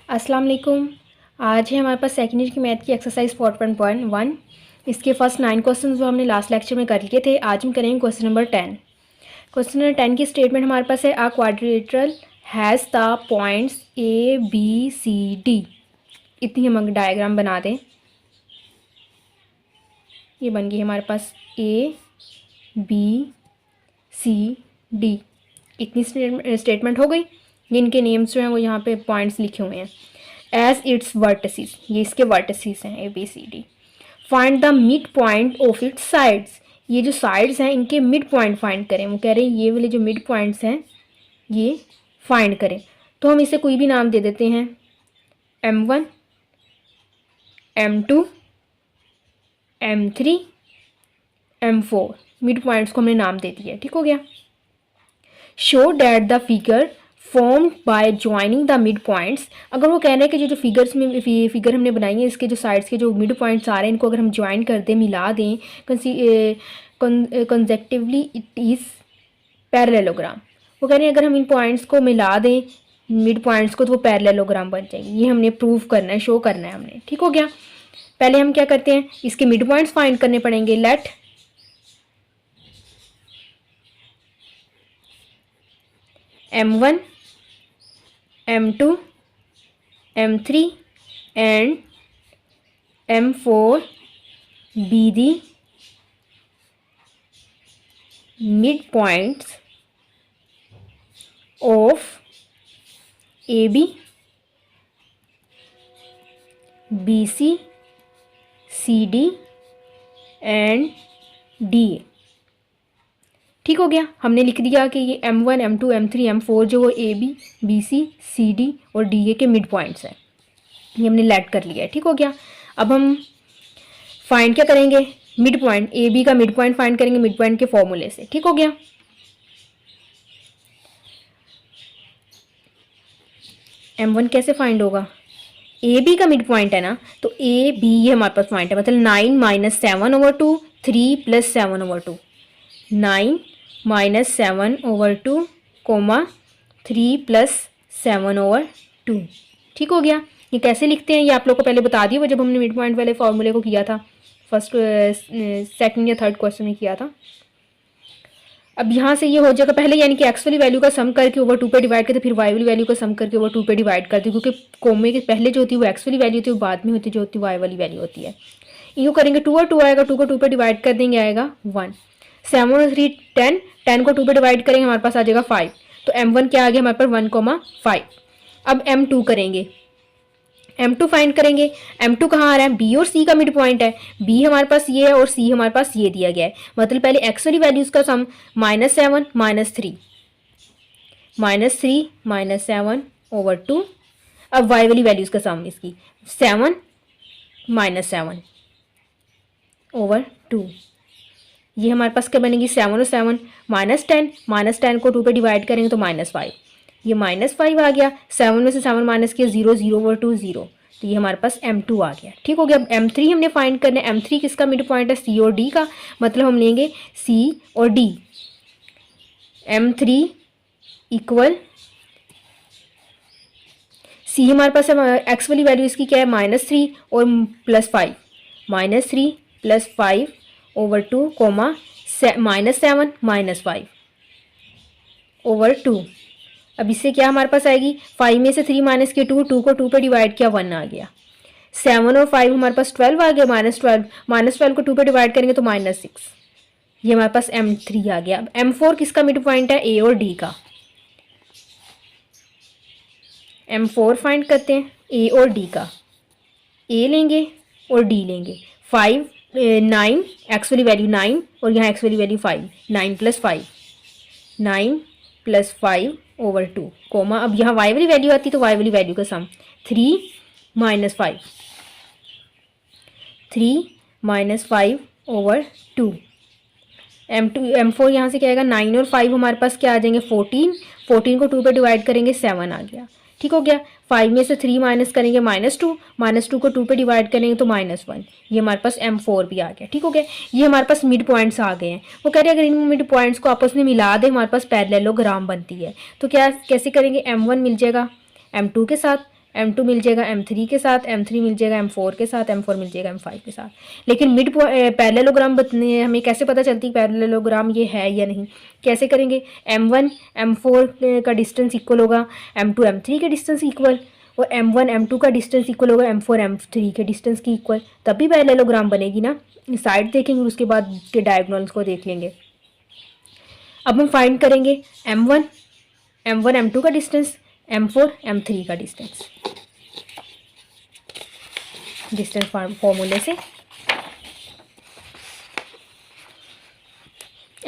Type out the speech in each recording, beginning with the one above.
अस्सलाम वालेकुम। आज है हमारे पास सेकेंड ईयर की मैथ की एक्सरसाइज 4.1। इसके फर्स्ट 9 क्वेश्चन जो हमने लास्ट लेक्चर में कर लिए थे, आज हम करेंगे क्वेश्चन नंबर 10। क्वेश्चन नंबर 10 की स्टेटमेंट हमारे पास है, a quadrilateral has the points A B C D. इतनी हम डायग्राम बना दें, ये बन गई हमारे पास ए बी सी डी। इतनी स्टेटमेंट हो गई। ये इनके नेम्स जो हैं वो यहाँ पे पॉइंट्स लिखे हुए हैं। एज इट्स वर्टिसेस, ये इसके वर्टिसेस हैं A B C D. Find the mid point of its sides, ये जो साइड्स हैं इनके मिड पॉइंट फाइंड करें। वो कह रहे हैं ये वाले जो मिड पॉइंट्स हैं ये फाइंड करें। तो हम इसे कोई भी नाम दे देते हैं, M1, M2, M3, M4। Mid points को हमने नाम दे दिया, ठीक हो गया। Show that the figure formed by joining the mid points. अगर वो कह रहे हैं कि जो फिगर्स में फिगर हमने बनाई है, इसके जो साइड्स के जो मिड पॉइंट्स आ रहे हैं, इनको अगर हम ज्वाइन कर दें, मिला दें कंसेक्टिवली, इट इज़ पैरेललोग्राम। वो कह रहे हैं अगर हम इन पॉइंट्स को मिला दें मिड पॉइंट्स को, तो वो पैरेललोग्राम बन जाएंगे। ये हमने प्रूव करना है, शो करना है हमने, ठीक हो गया। पहले हम क्या करते हैं, इसके मिड पॉइंट्स फाइंड करने पड़ेंगे। Let M1, M2, M3 and M4 be the midpoints of AB, BC, CD and DA। ठीक हो गया। हमने लिख दिया कि ये M1, M2, M3, M4 जो वो AB, BC, CD और DA के मिड पॉइंट्स हैं, ये हमने लेट कर लिया है, ठीक हो गया। अब हम फाइंड क्या करेंगे, मिड पॉइंट, AB का मिड पॉइंट फाइंड करेंगे मिड पॉइंट के फॉर्मूले से, ठीक हो गया। M1 कैसे फाइंड होगा, AB का मिड पॉइंट है ना, तो AB ये हमारे पास पॉइंट है, मतलब 9 - 7/2, 3 + 7/2, 9 - 7/2, 3 + 7/2, ठीक हो गया। ये कैसे लिखते हैं, ये आप लोग को पहले बता दिया वो जब हमने मिड पॉइंट वाले फॉर्मूले को किया था, फर्स्ट सेकंड या थर्ड क्वेश्चन में किया था। अब यहाँ से ये हो जाएगा पहले, यानी कि एक्स वाली वैल्यू का सम करके ओवर 2 पे डिवाइड करते, फिर वाई वाली वैल्यू का सम करके ओवर 2 पे डिवाइड करते, क्योंकि कोमे के पहले जो होती है वो एक्स वाली वैल्यू होती है, बाद में होती है जो होती है वाई वाली वैल्यू होती है। यूँ करेंगे 2 और 2 आएगा, 2 को 2 पे डिवाइड कर देंगे, आएगा 1। 7 और 3 10, 10 को 2 पे डिवाइड करेंगे, हमारे पास आ जाएगा 5। तो M1 क्या आ गया हमारे पास 1,5। अब M2 करेंगे, M2 फाइंड करेंगे। M2 कहाँ आ रहा है, B और C का मिड पॉइंट है। B हमारे पास ये है और C हमारे पास ये दिया गया है। मतलब पहले x वाली वैल्यूज़ का सम -7 - 3, -3 - 7/2। अब y वाली वैल्यूज़ का सम इसकी 7 - 7/2। ये हमारे पास क्या बनेगी, 7 और 7 -10, -10 को 2 पे डिवाइड करेंगे तो -5, ये -5 आ गया। 7 में से 7 माइनस किया 0, 0/2 0, तो ये हमारे पास M2 आ गया, ठीक हो गया। अब M3 हमने फाइंड करना है। M3 किसका मिड पॉइंट है, C और D का, मतलब हम लेंगे C और D। M3 इक्वल C हमारे पास है, एक्स वाली वैल्यू इसकी क्या है -3 और +5, -3 + 5/2, -7 - 5/2। अब इससे क्या हमारे पास आएगी, 5 में से 3 माइनस किया 2, 2 को 2 पे डिवाइड किया 1 आ गया। 7 और 5 हमारे पास 12 आ गया, -12 को 2 पे डिवाइड करेंगे तो -6, ये हमारे पास M3 आ गया। अब M4 किसका मिड पॉइंट है, A और D का। M4 फाइंड करते हैं, A और D का। A लेंगे और D लेंगे। 5 9, एक्स वाली वैल्यू 9 और यहाँ एक्स वाली वैल्यू 5, 9 + 5, 9 + 5/2, कोमा। अब यहाँ y वाली वैल्यू आती तो y वाली वैल्यू का सम 3 - 5, 3 - 5/2। M4 यहाँ से क्या आएगा, 9 और 5 हमारे पास क्या आ जाएंगे 14, 14 को 2 पे डिवाइड करेंगे 7 आ गया, ठीक हो गया। 5 में से 3 माइनस करेंगे -2, -2 को 2 पे डिवाइड करेंगे तो -1, ये हमारे पास M4 भी आ गया, ठीक हो गया। ये हमारे पास मिड पॉइंट्स आ गए हैं। वो कह रहे हैं अगर इन मिड पॉइंट्स को आपस में मिला दे हमारे पास पैरेललोग्राम बनती है। तो क्या कैसे करेंगे, M1 मिल जाएगा M2 के साथ, M2 मिल जाएगा M3 के साथ, M3 मिल जाएगा M4 के साथ, M4 मिल जाएगा M5 के साथ। लेकिन मिड पैरेललोग्राम हमें कैसे पता चलती है पैरेललोग्राम ये है या नहीं? कैसे करेंगे? M1 M4 का डिस्टेंस इक्वल होगा M2 M3 के डिस्टेंस इक्वल, और M1 M2 का डिस्टेंस इक्वल होगा M4 M3 के डिस्टेंस की इक्वल, तभी पैरेललोग्राम बनेगी ना। साइड देखेंगे, उसके बाद के डायगोनल्स को देख लेंगे। अब हम फाइंड करेंगे M1 M2 का डिस्टेंस, M4 M3 का डिस्टेंस, डिस्टेंस फॉर्मूले से।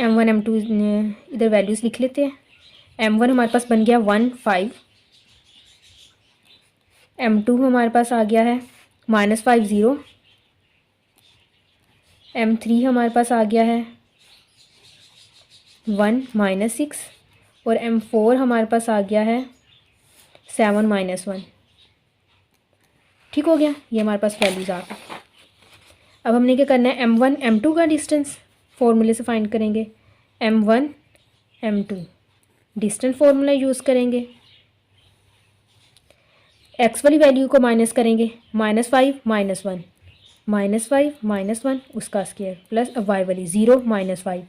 M1 M2 इधर वैल्यूज़ लिख लेते हैं। M1 हमारे पास बन गया 1 5, M2 हमारे पास आ गया है -5 0, M3 हमारे पास आ गया है 1 -6, और M4 हमारे पास आ गया है 7 -1। ठीक हो गया, ये हमारे पास वैल्यूज़ आ गई। अब हमने क्या करना है, M1 M2 का डिस्टेंस फॉर्मूले से फाइंड करेंगे। M1 M2 distance formula use करेंगे, एक्स वाली वैल्यू को माइनस करेंगे, -5 -1, -5 -1 उसका स्क्वायर, प्लस वाई वाली 0 -5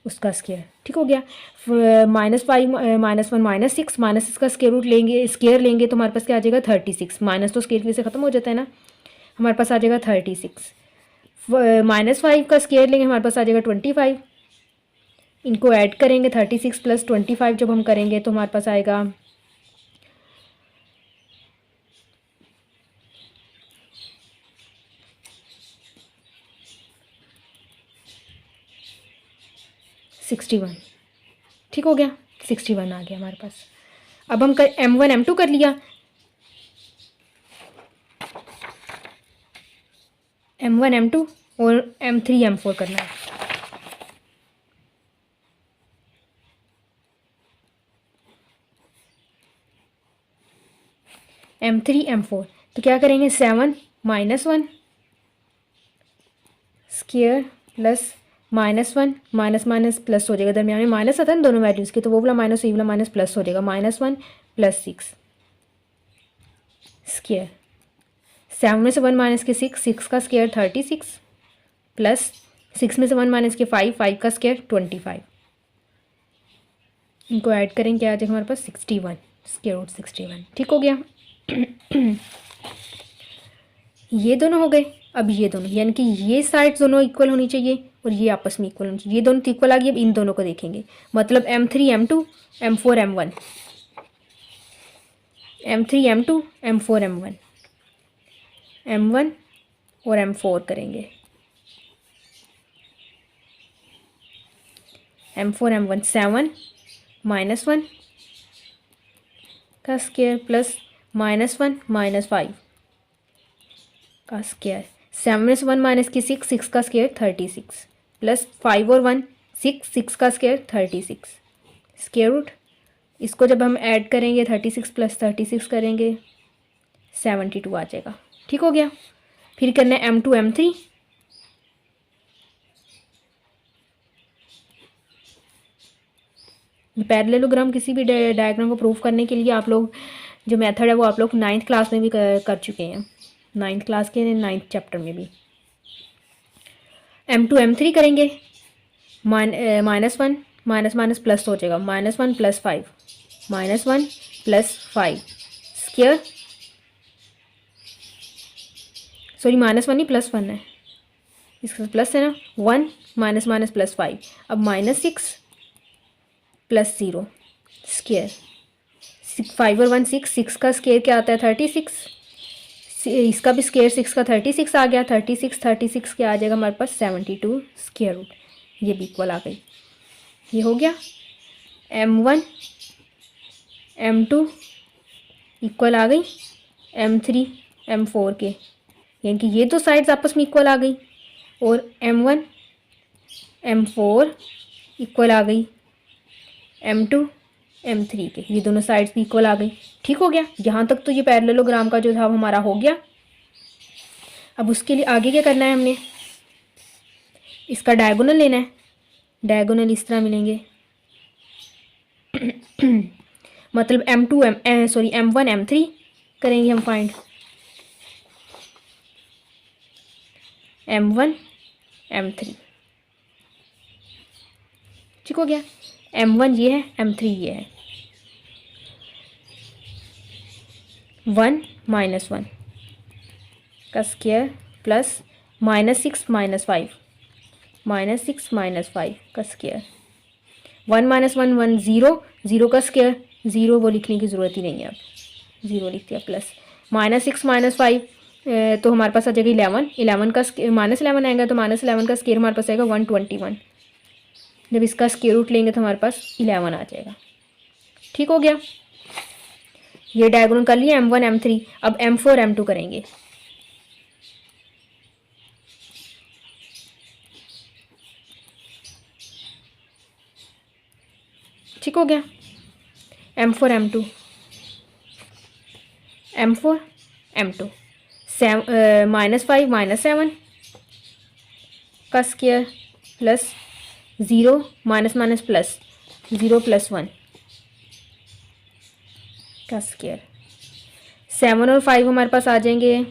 उसका स्क्वायर। ठीक हो गया। -5 -1 -6, -6 का स्क्वायर रूट लेंगे, स्क्वायर लेंगे तो हमारे पास क्या आ जाएगा 36, माइनस तो स्क्वायर से ख़त्म हो जाता है ना, हमारे पास आ जाएगा 36। -5 का स्क्वायर लेंगे, हमारे पास आ जाएगा 25, इनको ऐड करेंगे 36 + 25 जब हम करेंगे तो हमारे पास आएगा 61। ठीक हो गया, 61 आ गया हमारे पास। अब हम कर M1 M2 कर लिया, M1 M2 और M3 M4 करना है। M3 M4 तो क्या करेंगे, 7 -1 square plus -1 minus minus plus हो जाएगा, दरमियान में माइनस आता है ना दोनों वैल्यूज़ के, तो वो वाला माइनस ये वाला माइनस प्लस हो जाएगा, -1 + 6 स्क्वायर, 7 में से 1 माइनस के 6, 6 का स्क्वायर 36, प्लस 6 में से 1 माइनस के 5, 5 का स्क्वायर 25, इनको ऐड करेंगे क्या आ जाएगा हमारे पास 61, स्क्वायर रूट 61। ठीक हो गया। ये दोनों हो गए। अब ये दोनों, यानी कि ये साइड्स दोनों इक्वल होनी चाहिए और ये आपस में इक्वल होनी चाहिए, ये दोनों तो इक्वल आ गई। अब इन दोनों को देखेंगे, मतलब M3 M2 M4 M1, M3 M2 M4 M1, M1 और M4 करेंगे, M4 M1 7 -1 का स्क्वायर प्लस -1 -5 का स्क्वायर, 7 में से 1 माइनस की 6, 6 का स्क्वायर 36, प्लस 5 और 1 6, 6 का स्क्वायर 36 स्क्वायर रूट, इसको जब हम ऐड करेंगे 36 + 36 करेंगे 72 आ जाएगा। ठीक हो गया। फिर करना है M2 M3, पैरेललोग्राम किसी भी डायग्राम को प्रूव करने के लिए आप लोग जो मेथड है वो आप लोग 9th क्लास में भी कर चुके हैं, 9th क्लास के 9th चैप्टर में भी। M2 M3 करेंगे, -1 माइनस माइनस प्लस हो जाएगा, -1 + 5, -1 + 5 स्क्वायर, सॉरी -1 नहीं +1 है, इसका प्लस है ना, 1 माइनस माइनस + 5, अब -6 + 0 स्क्वायर, 5 और 1 6, 6 का स्क्वायर क्या आता है 36, इसका भी स्क्वायर 6 का 36 आ गया, 36 क्या आ जाएगा हमारे पास 72 स्क्वायर रूट, ये भी इक्वल आ गई। ये हो गया। M1 M2 इक्वल आ गई M3 M4 के, यानी कि ये दो साइड्स आपस में इक्वल आ गई, और M1 M4 इक्वल आ गई M2 M3 के, ये दोनों साइड्स भी इक्वल आ गई। ठीक हो गया। यहाँ तक तो ये पैरेललोग्राम का जो था हमारा हो गया। अब उसके लिए आगे क्या करना है, हमने इसका डायगोनल लेना है। डायगोनल इस तरह मिलेंगे मतलब M1 M3 करेंगे हम फाइंड। M1 M3 ठीक हो गया। M1 ये है, M3 ये है। 1 -1 का स्क्वायर प्लस -6 -5 का स्क्वायर। 1 -1 1 0 0 का स्क्वायर 0 वो लिखने की ज़रूरत ही नहीं है, अब 0 लिख दिया। प्लस -6 -5 तो हमारे पास आ जाएगा 11। 11 का -11 आएगा तो -11 का स्क्वायर हमारे पास आएगा 121। जब इसका स्क्वायर रूट लेंगे तो हमारे पास 11 आ जाएगा। ठीक हो गया। ये डायगोनल कर लिया M1 M3। अब M4 M2 करेंगे। ठीक हो गया। M4 M2 -5 -7 का स्क्वायर प्लस 0 माइनस प्लस 0 + 1 का स्क्वायर। 7 और 5 हमारे पास आ जाएंगे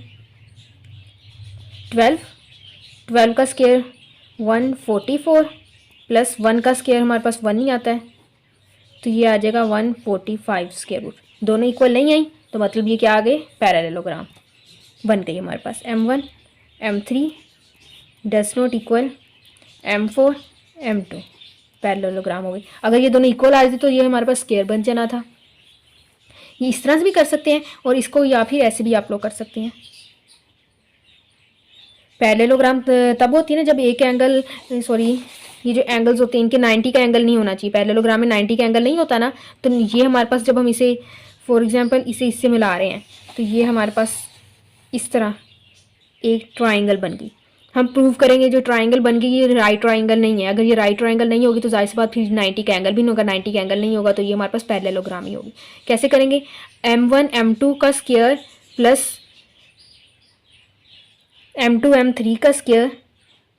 12 का स्क्वायर 144 प्लस 1 का स्क्वायर हमारे पास 1 ही आता है, तो ये आ जाएगा 145 स्क्वायर रूट। दोनों इक्वल नहीं आई तो मतलब ये क्या आ गए, पैरेललोग्राम बन गई हमारे पास। M1 M3 does not equal M4 M2 parallelogram हो गई। अगर ये दोनों इक्वल आ जाते तो ये हमारे पास स्क्वायर बन जाना था। ये इस तरह से भी कर सकते हैं और इसको या फिर ऐसे भी आप लोग कर सकते हैं। पैरेललोग्राम तब होती है ना जब एक एंगल ये जो एंगल्स होते हैं इनके 90 का एंगल नहीं होना चाहिए। पैरेललोग्राम में 90 का एंगल नहीं होता ना, तो ये हमारे पास जब हम इसे फॉर एग्जांपल इसे इससे मिला रहे हैं तो ये हमारे पास इस तरह एक ट्राइंगल बन गई। हम प्रूव करेंगे जो ट्राइंगल बन गई ये राइट ट्राइंगल नहीं है। अगर ये राइट ट्राइंगल नहीं होगी तो जाहिर सी बात फिर 90 का एंगल भी नहीं होगा। 90 का एंगल नहीं होगा तो ये हमारे पास पैरेललोग्राम ही होगी। कैसे करेंगे, M1 M2 का स्क्वायर प्लस M2 M3 का square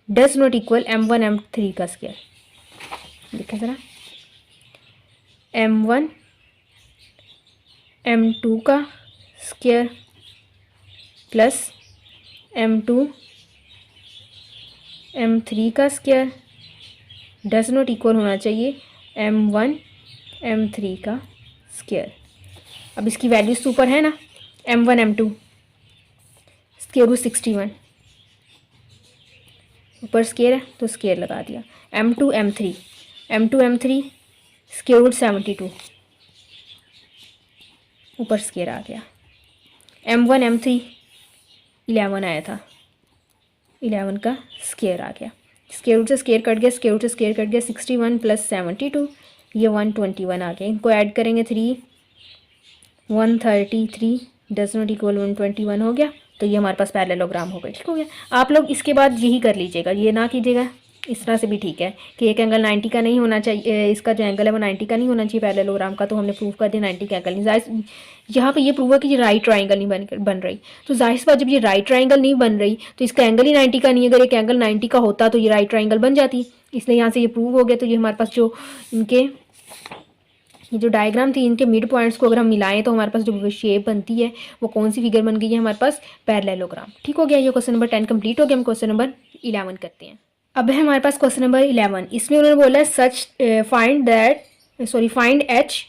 does not equal M1 M3 का स्क्वायर। देखिए ज़रा, M1 M2 का स्क्वायर प्लस M2 M3 का स्क्वायर डज नॉट इक्वल होना चाहिए M1 M3 का स्क्वायर। अब इसकी वैल्यूज ऊपर है ना, M1 M2 स्क्वायर रूट 61 ऊपर स्क्वायर है तो स्क्वायर लगा दिया। M2 M3 स्क्वायर रूट 72 ऊपर स्क्वायर आ गया। M1 M3 11 आया था, 11 का स्क्वायर आ गया। स्क्वायर रूट से स्क्वायर कट गया, स्क्वायर रूट से स्क्वायर कट गया। 61 + 72 ये 121 आ गया। इनको ऐड करेंगे 3 133 डज नॉट इक्वल 121 हो गया। तो ये हमारे पास पैरेललोग्राम हो गया। ठीक हो गया। आप लोग इसके बाद यही कर लीजिएगा, ये ना कीजिएगा, इस तरह से भी ठीक है कि एक एंगल 90 का नहीं होना चाहिए, इसका जो एंगल है वो 90 का नहीं होना चाहिए पैरेललोग्राम का। तो हमने प्रूव कर दिया 90 का एंगल नहीं। जाहिर यहाँ पे ये प्रूव है कि ये राइट ट्राइंगल नहीं बन रही। तो जाहिर सी बात जब ये राइट ट्राइंगल नहीं बन रही तो इसका एंगल ही 90 का नहीं है। अगर एक एंगल 90 का होता तो ये राइट ट्राइंगल बन जाती, इसलिए यहाँ से ये प्रूव हो गया। तो ये हमारे पास जो इनके ये जो डायग्राम थी इनके मिड पॉइंट्स को अगर हम मिलाएं तो हमारे पास जो शेप बनती है वो कौन सी फिगर बन गई है हमारे पास, पैरेललोग्राम। ठीक हो गया। ये क्वेश्चन नंबर 10 कंप्लीट हो गया। हम क्वेश्चन नंबर 11 करते हैं। अब है हमारे पास क्वेश्चन नंबर 11। इसमें उन्होंने बोला है फाइंड एच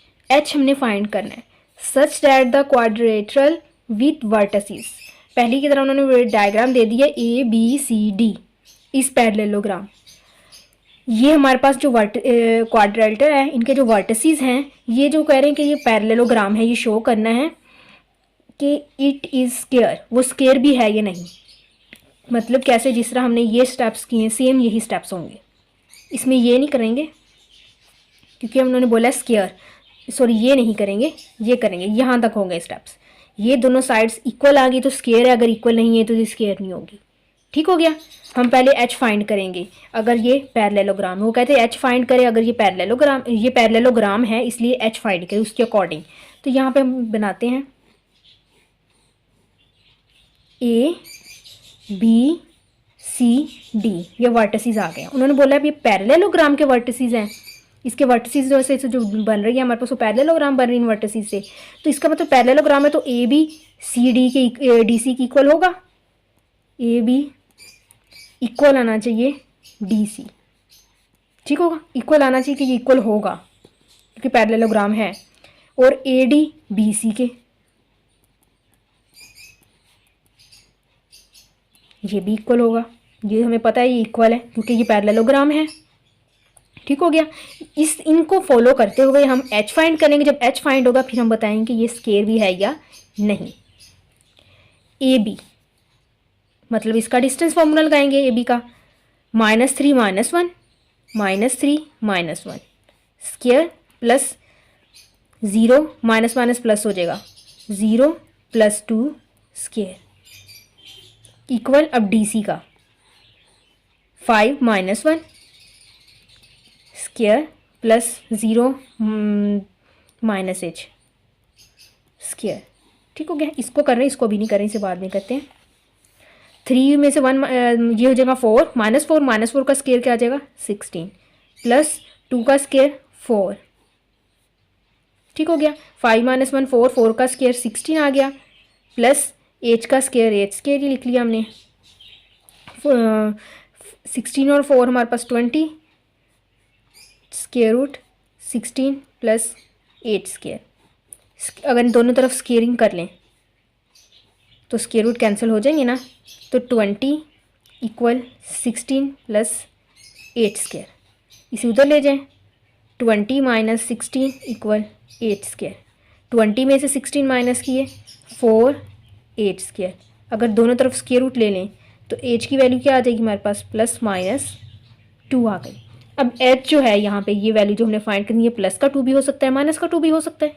हमने फाइंड करना है such that the quadrilateral with vertices. पहली की तरह उन्होंने डायग्राम दे दिया ABCD इस पैरेललोग्राम। ये हमारे पास जो क्वाड्रिलेटरल है इनके जो वर्टिसेस हैं ये जो कह रहे हैं कि ये पैरेललोग्राम है, ये शो करना है कि इट इज़ स्क्वायर, वो स्क्वायर भी है या नहीं। मतलब कैसे, जिस तरह हमने ये स्टेप्स किए हैं सेम यही स्टेप्स होंगे। इसमें ये नहीं करेंगे क्योंकि हम उन्होंने बोला स्क्वायर, ये नहीं करेंगे, ये करेंगे, यहाँ तक होंगे स्टेप्स। ये दोनों साइड्स इक्वल आ गई तो स्क्वायर है, अगर इक्वल नहीं है तो ये स्क्वायर नहीं होगी। ठीक हो गया। हम पहले एच फाइंड करेंगे अगर ये पैरेललोग्राम है। वो कहते हैं एच फाइंड करें अगर ये पैरेललोग्राम है, इसलिए एच फाइंड करें उसके अकॉर्डिंग। तो यहाँ पे हम बनाते हैं ABCD, ये वर्टिसेस आ गए। उन्होंने बोला अब ये पैरेललोग्राम के वर्टिसेस हैं इसके वर्टिसेस जो से जो बन रही है हमारे पास वो पैरेललोग्राम बन रही है वर्टिसेस से, तो इसका मतलब पैरेललोग्राम है तो ए बी सी डी के डी सी की इक्वल होगा, ए बी इक्वल आना चाहिए डी सी, ठीक होगा, इक्वल आना चाहिए कि ये इक्वल होगा क्योंकि पैरेललोग्राम है, और ए डी बी सी के ये भी इक्वल होगा, ये हमें पता है ये इक्वल है क्योंकि ये पैरेललोग्राम है, ठीक हो गया। इस इनको फॉलो करते हुए हम h फाइंड करेंगे, जब h फाइंड होगा फिर हम बताएंगे कि ये स्केयर भी है या नहीं। ए बी मतलब इसका डिस्टेंस फॉर्मूला लगाएंगे ए बी का, -3 -1 -3 -1 square plus 0 minus minus plus हो जाएगा 0 + 2 स्केयर इक्वल अब डी सी का 5 - 1 स्केयर प्लस 0 -h स्केयर, ठीक हो गया। इसको कर रहे हैं, इसको भी नहीं कर रहे, इसे बाद में करते हैं। 3 में से 1 ये हो जाएगा 4 -4 का स्केयर क्या आ जाएगा 16 प्लस 2 का स्केयर 4, ठीक हो गया। 5 - 1 4 का स्केयर 16 आ गया प्लस h का स्केयर ही लिख लिया हमने, 16 और 4 हमारे पास 20 स्केयर रूट 16 प्लस 8 स्केयर, अगर दोनों तरफ स्केयरिंग कर लें तो स्केयर रूट कैंसिल हो जाएंगे ना, तो 20 इक्वल 16 प्लस 8 स्केयर, इसे उधर ले जाएं, 20 - 16 इक्वल 8 स्केयर, 20 में से 16 माइनस किए 4 8 स्केयर, अगर दोनों तरफ स्केयर रूट ले लें तो h की वैल्यू क्या आ जाएगी हमारे पास +-2 आ गई। अब h जो है यहाँ पे ये वैल्यू जो हमने फाइंड करनी है प्लस का 2 भी हो सकता है माइनस का 2 भी हो सकता है,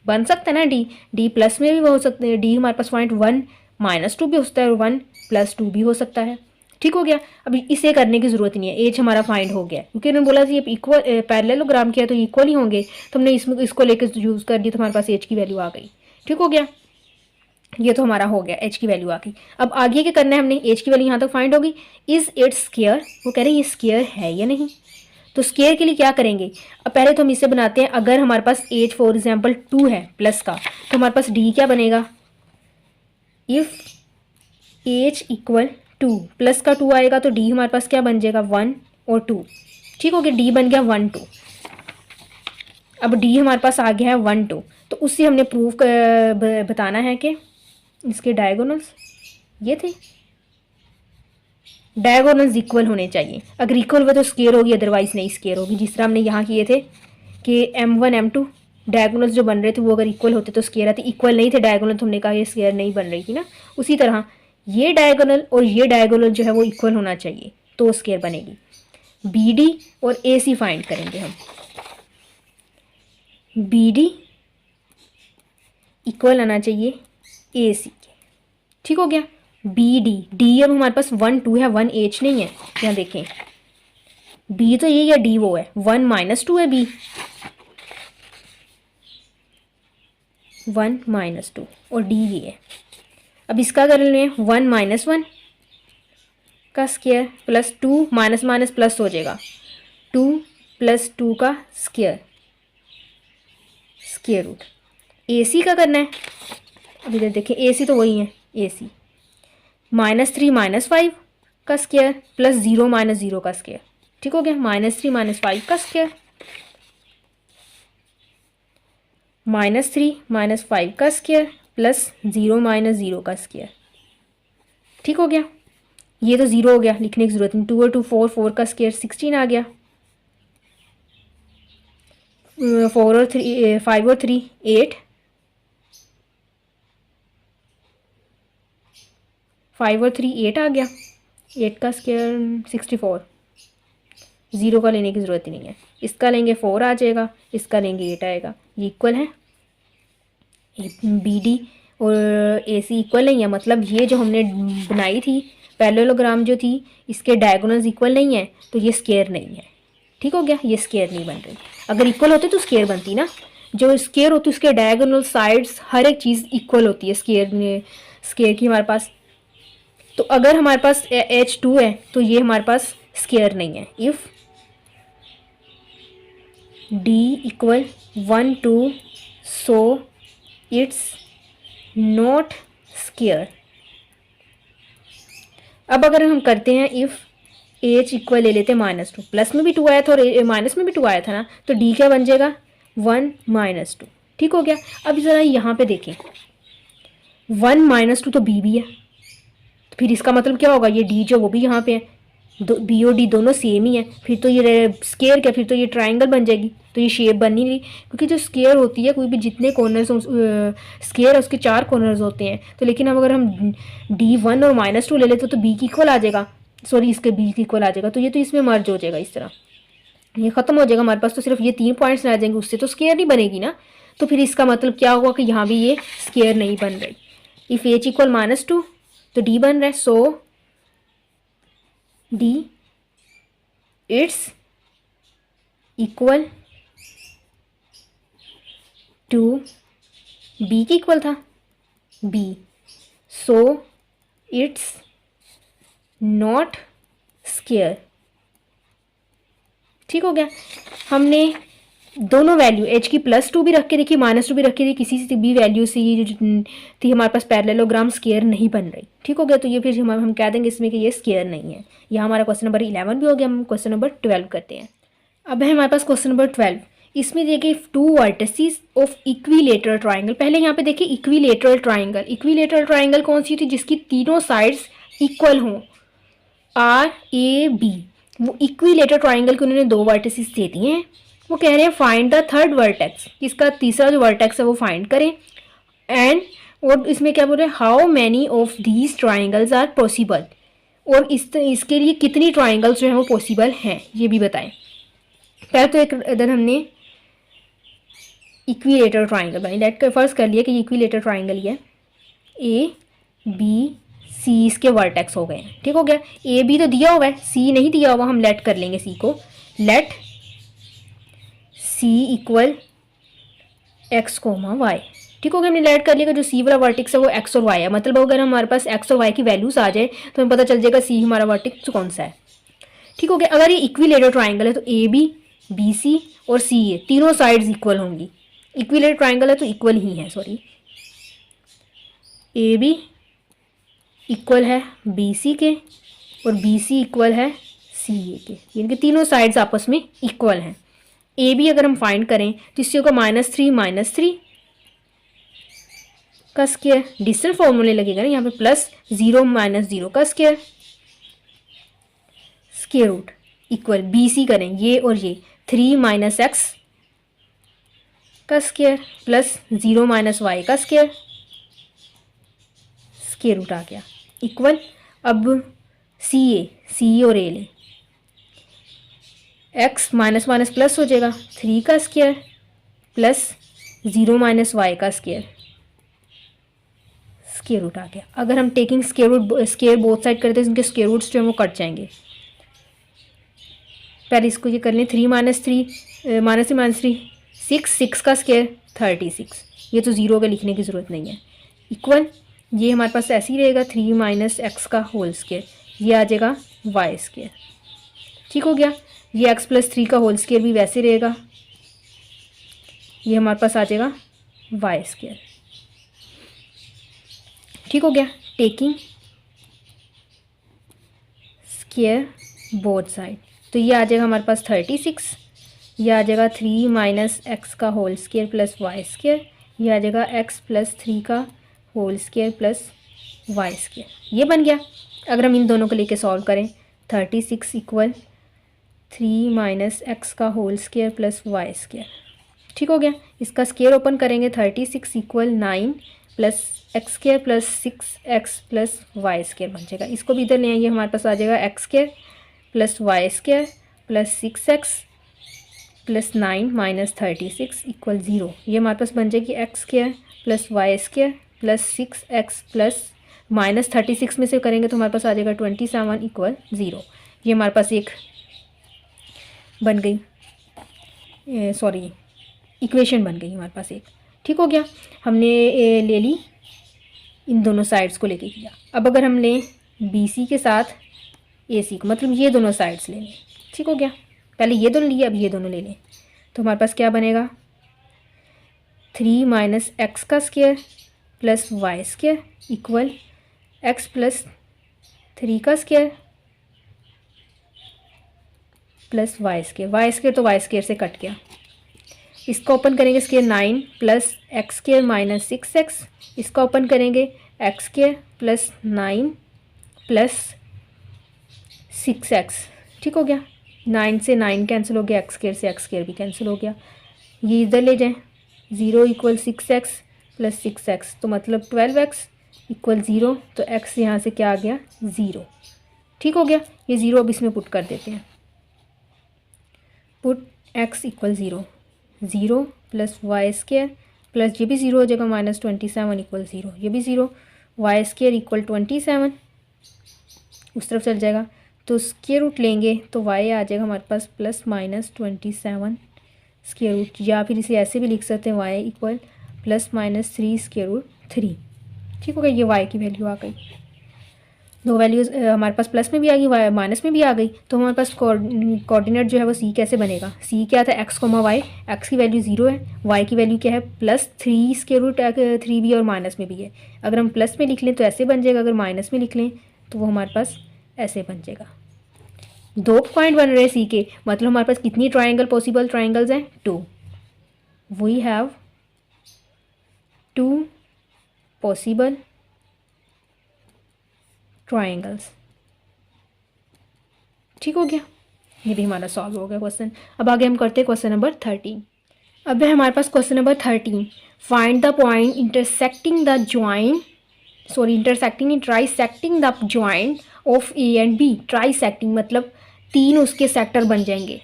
बन सकता है ना डी प्लस में भी हो सकते हैं, डी हमारे पास पॉइंट 1 -2 भी हो सकता है और 1 + 2 भी हो सकता है, ठीक हो गया। अब इसे करने की ज़रूरत नहीं है, एच हमारा फाइंड हो गया क्योंकि उन्होंने बोला ये इक्वल पैरेललोग्राम किया तो इक्वल ही होंगे, तो हमने इसमें इसको लेकर यूज़ कर दिया तो हमारे पास एच की वैल्यू आ गई, ठीक हो गया। ये तो हमारा हो गया, एच की वैल्यू आ गई। अब आगे क्या करना है हमने, एच की वैल्यू यहाँ तक फाइंड होगी, इज इट स्केयर, वो कह रहे हैं ये स्केयर है या नहीं, तो स्केयर के लिए क्या करेंगे, अब पहले तो हम इसे बनाते हैं, अगर हमारे पास एच फॉर एग्जाम्पल 2 है प्लस का, तो हमारे पास डी क्या बनेगा, इफ़ एच इक्वल 2 प्लस का 2 आएगा तो डी हमारे पास क्या बन जाएगा 1 और 2, ठीक हो गया, डी बन गया 1 2। अब डी हमारे पास आ गया है 1 2, तो उससे हमने प्रूफ बताना है कि इसके डायगोनल्स ये थे, डायगोनल्स इक्वल होने चाहिए, अगर इक्वल हुए तो स्केयर होगी अदरवाइज नहीं स्केयर होगी, जिस तरह हमने यहाँ किए थे कि m1 m2 डायगोनल्स जो बन रहे थे वो अगर इक्वल होते तो स्केयर आती, इक्वल नहीं थे डायगोनल तो हमने कहा ये स्केयर नहीं बन रही थी ना, उसी तरह ये डायगोनल और ये डायगोनल जो है वो इक्वल होना चाहिए तो स्केयर बनेगी। बी डी और ए सी फाइंड करेंगे हम, बी डी इक्वल आना चाहिए ए सी के, ठीक हो गया। बी डी डी अब हमारे पास 1 2 है, 1 एच नहीं है, यहाँ देखें बी तो ये या डी वो है, 1 - 2 है बी, 1 - 2 और डी ये है। अब इसका कर लें 1 - 1 का square plus 2 minus minus plus हो जाएगा 2 + 2 का स्केयर, स्केयर रूट। ए सी का करना है, अब इधर देखिए ए सी तो वही है, ए सी -3 - 5 का स्केयर प्लस 0 - 0 का स्केयर, ठीक हो गया, -3 - 5 का स्केयर, -3 - 5 का स्केयर प्लस 0 - 0 का स्केयर, ठीक हो गया। ये तो 0 हो गया, लिखने की जरूरत नहीं, 2 और 2 4 4 का स्केयर 16 आ गया, 4 और 3 5 और 3 8, 5 और 3 8 आ गया, 8 का स्केयर 64, 0 का लेने की ज़रूरत ही नहीं है, इसका लेंगे 4 आ जाएगा, इसका लेंगे 8 आएगा, ये इक्वल है। बी डी और ए सी इक्वल नहीं है, मतलब ये जो हमने बनाई थी पैरेललोग्राम जो थी इसके डायगोनल्स इक्वल नहीं है तो ये स्केयर नहीं है, ठीक हो गया, ये स्केयर नहीं बन रही, अगर इक्वल होते तो स्केयर बनती ना, जो स्केयर होती है उसके डायगोनल साइड्स हर एक चीज़ इक्वल होती है स्केयर में, स्केयर की हमारे पास, तो अगर हमारे पास H2 है तो ये हमारे पास स्केयर नहीं है, if D equal 1 2, so it's not square. अब अगर हम करते हैं इफ़ एच इक्वल ले लेते हैं -2, प्लस में भी 2 आया था और माइनस में भी 2 आया था ना, तो डी क्या बन जाएगा 1 - 2। ठीक हो गया। अब ज़रा यहाँ पे देखें 1 - 2 तो बी भी है, तो फिर इसका मतलब क्या होगा, ये डी जो वो भी यहाँ पे है, बी और डी दोनों सेम ही है, फिर तो ये स्केयर क्या, फिर तो ये ट्राइंगल बन जाएगी, तो ये शेप बन नहीं रही, क्योंकि जो स्केयर होती है कोई भी जितने कॉर्नर्स स्केयर है उसके 4 कॉर्नर्स होते हैं। तो लेकिन अब अगर हम D1 और -2 ले लेते तो बी की इक्वल आ जाएगा, सॉरी इसके बी की इक्वल आ जाएगा, तो ये तो इसमें मर्ज हो जाएगा, इस तरह ये ख़त्म हो जाएगा हमारे पास, तो सिर्फ ये 3 पॉइंट्स रह जाएंगे, उससे तो स्केयर नहीं बनेगी ना। तो फिर इसका मतलब क्या होगा कि यहाँ भी ये स्केयर नहीं बन रही। इफ़ एच इक्वल -2 तो डी बन रहा है, so D it's equal to B की इक्वल था B, so it's not square. ठीक हो गया। हमने दोनों वैल्यू एच की +2 भी रख के देखी, -2 भी रख के देखी, किसी से भी वैल्यू से ये जो थी हमारे पास पैरेललोग्राम स्केयर नहीं बन रही। ठीक हो गया। तो ये फिर हम कह देंगे इसमें कि ये स्केयर नहीं है। यहाँ हमारा क्वेश्चन नंबर 11 भी हो गया। हम क्वेश्चन नंबर 12 करते हैं। अब है हमारे पास क्वेश्चन नंबर 12। इसमें देखिए 2 वर्टिसेस ऑफ इक्विलेटरल ट्राइंगल। पहले यहाँ पे देखिए इक्विलेटरल ट्राइंगल। इक्विलेटरल ट्राइंगल कौन सी थी, जिसकी तीनों साइड्स इक्वल हों, RAB। वो इक्विलेटरल ट्राइंगल के उन्होंने 2 वर्टिसेस दे दिए हैं। वो कह रहे हैं फाइंड द थर्ड वर्टेक्स, इसका तीसरा जो वर्टेक्स है वो फाइंड करें। एंड और इसमें क्या बोल रहे हैं, how many of these triangles are possible, और इसके लिए कितनी ट्राइंगल्स जो है वो पॉसिबल हैं ये भी बताएं। पहले तो एक इधर हमने इक्विलेटरल ट्राइंगल बनाई, लेट कर फर्स्ट कर लिया कि इक्विलेटरल ट्राइंगल ही है। ABC इसके वर्टेक्स हो गए हैं। ठीक हो गया। AB तो दिया हुआ है, C नहीं दिया हुआ, हम लेट कर लेंगे C को। Let C equal X, Y। ठीक हो गया। हमने लेट कर लिया जो C वाला वर्टेक्स है वो X और Y है। मतलब अगर हमारे पास X और Y की वैल्यूज आ जाए तो हमें पता चल जाएगा C हमारा वर्टेक्स कौन सा है। ठीक हो गया। अगर ये इक्विलेटरल ट्राइंगल है तो AB, BC और CA तीनों साइड्स इक्वल होंगी। इक्विलेटरल ट्राइंगल है तो इक्वल ही है, सॉरी। AB इक्वल है BC के और BC इक्वल है CA के, यानी कि तीनों साइड्स आपस में इक्वल हैं। AB अगर हम फाइंड करें तो इससे होगा -3 का स्क्वायर, डिस्टेंस फॉर्मूले लगेगा ना यहाँ पे, +0 - 0 का square, square root equal BC करें ये और ये 3 - x का स्क्वायर +0 - y का स्क्वायर, स्क्वायर रूट आ गया इक्वल। अब CA और A लें, x माइनस प्लस हो जाएगा 3 का स्क्वायर +0 - y का स्क्वायर, स्क्वायर रूट आ गया। अगर हम टेकिंग स्क्वायर बोथ साइड करते हैं, इनके स्क्वायर रूट्स जो है वो कट जाएंगे। पहले इसको ये कर लें, 3 - 3 6 का स्क्वायर 36। ये तो ज़ीरो के लिखने की ज़रूरत नहीं है। इक्वल ये हमारे पास ऐसे ही रहेगा 3 - x का होल स्क्वायर, ये आ जाएगा y स्क्वायर। ठीक हो गया। ये x + 3 का होल स्क्वायर भी वैसे रहेगा, ये हमारे पास आ जाएगा y स्क्वायर। ठीक हो गया। टेकिंग स्क्वायर बोथ साइड, तो ये आ जाएगा हमारे पास 36, ये आ जाएगा 3 - x का होल स्क्वायर +y स्क्वायर, ये आ जाएगा x + 3 का होल स्क्वायर +y स्क्वायर। ये बन गया। अगर हम इन दोनों को लेके सॉल्व करें, 36 इक्वल 3 - x का होल स्क्वायर +y स्क्वायर। ठीक हो गया। इसका स्क्वायर ओपन करेंगे, 36 equal 9 + x square +6x +y square बन जाएगा। इसको भी इधर ले आइए, हमारे पास आ जाएगा x square +y square +6x +9 - 36 equal 0। ये हमारे पास बन जाएगी x square +y square +6x -36 में से करेंगे तो हमारे पास आ जाएगा 27 इक्वल 0। ये हमारे पास एक बन गई, सॉरी इक्वेशन बन गई हमारे पास एक। ठीक हो गया। हमने ले ली, इन दोनों साइड्स को लेके किया। अब अगर हम लें BC के साथ AC को, मतलब ये दोनों साइड्स ले लें। ठीक हो गया। पहले ये दोनों लिए, अब ये दोनों ले लें। तो हमारे पास क्या बनेगा 3 माइनस एक्स का square plus y square equal x plus 3 का स्क्वायर प्लस वाई स्क्वायर तो वाई स्क्वायर से कट गया। इसका ओपन करेंगे square 9 plus x square minus 6x, इसका ओपन करेंगे x square plus 9 plus 6x। ठीक हो गया, 9 से 9 कैंसिल हो गया, एक्स स्क्वायर भी कैंसिल हो गया। ये इधर ले जाएं, 0 इक्वल 6x प्लस 6x तो मतलब 12x इक्वल 0, तो x यहाँ से क्या आ गया 0। ठीक हो गया, ये 0 अब इसमें पुट कर देते हैं। Put x equal 0, 0 plus y square plus ये भी 0 हो जाएगा माइनस 27 इक्वल 0, ये भी 0, वाई स्क्वायर इक्वल 27 उस तरफ चल जाएगा, तो स्क्वायर रूट लेंगे तो y आ जाएगा हमारे पास प्लस माइनस 27 स्क्वायर रूट, या फिर इसे ऐसे भी लिख सकते हैं y equal plus minus 3 square root 3। ठीक हो गया, ये y की वैल्यू आ गई। दो वैल्यूज़ हमारे पास प्लस में भी आ गई, y माइनस में भी आ गई, तो हमारे पास कोऑर्डिनेट जो है वो c कैसे बनेगा। c क्या था x, y, x की वैल्यू 0 है, y की वैल्यू क्या है प्लस 3 स्क्वायर रूट 3 भी और माइनस में भी है। अगर हम प्लस में लिख लें तो ऐसे बन जाएगा, अगर माइनस में लिख लें तो वो हमारे पास ऐसे बन जाएगा। 2 पॉइंट बन रहे हैं सी के, मतलब हमारे पास कितनी ट्राइंगल पॉसिबल ट्राइंगल्स हैं 2। We have 2 possible triangles. ठीक हो गया, ये भी हमारा सॉल्व हो गया क्वेश्चन। अब आगे हम करते हैं क्वेश्चन नंबर 13। अब है हमारे पास question number 13, find the point intersecting the join trisecting the joint of A and B. Trisecting मतलब 3 उसके सेक्टर बन जाएंगे।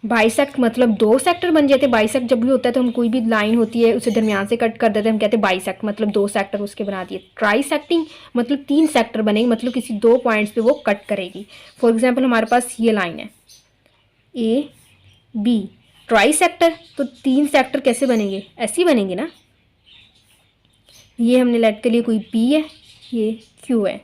बाइसेक्ट मतलब 2 सेक्टर बन जाते हैं। बाइसेक्ट जब भी होता है तो हम कोई भी लाइन होती है उसे दरमियान से कट कर देते हैं, हम कहते हैं बाइसेक्ट, मतलब 2 सेक्टर उसके बना दिए। ट्राइसेक्टिंग मतलब 3 सेक्टर बनेंगे, मतलब किसी 2 पॉइंट्स पे वो कट करेगी। फॉर एग्जांपल हमारे पास ये लाइन है ए बी, ट्राइसेक्टर, तो 3 सेक्टर कैसे बनेंगे, ऐसे ही बनेंगे ना। ये हमने लेट के लिए कोई पी है, ये क्यू है।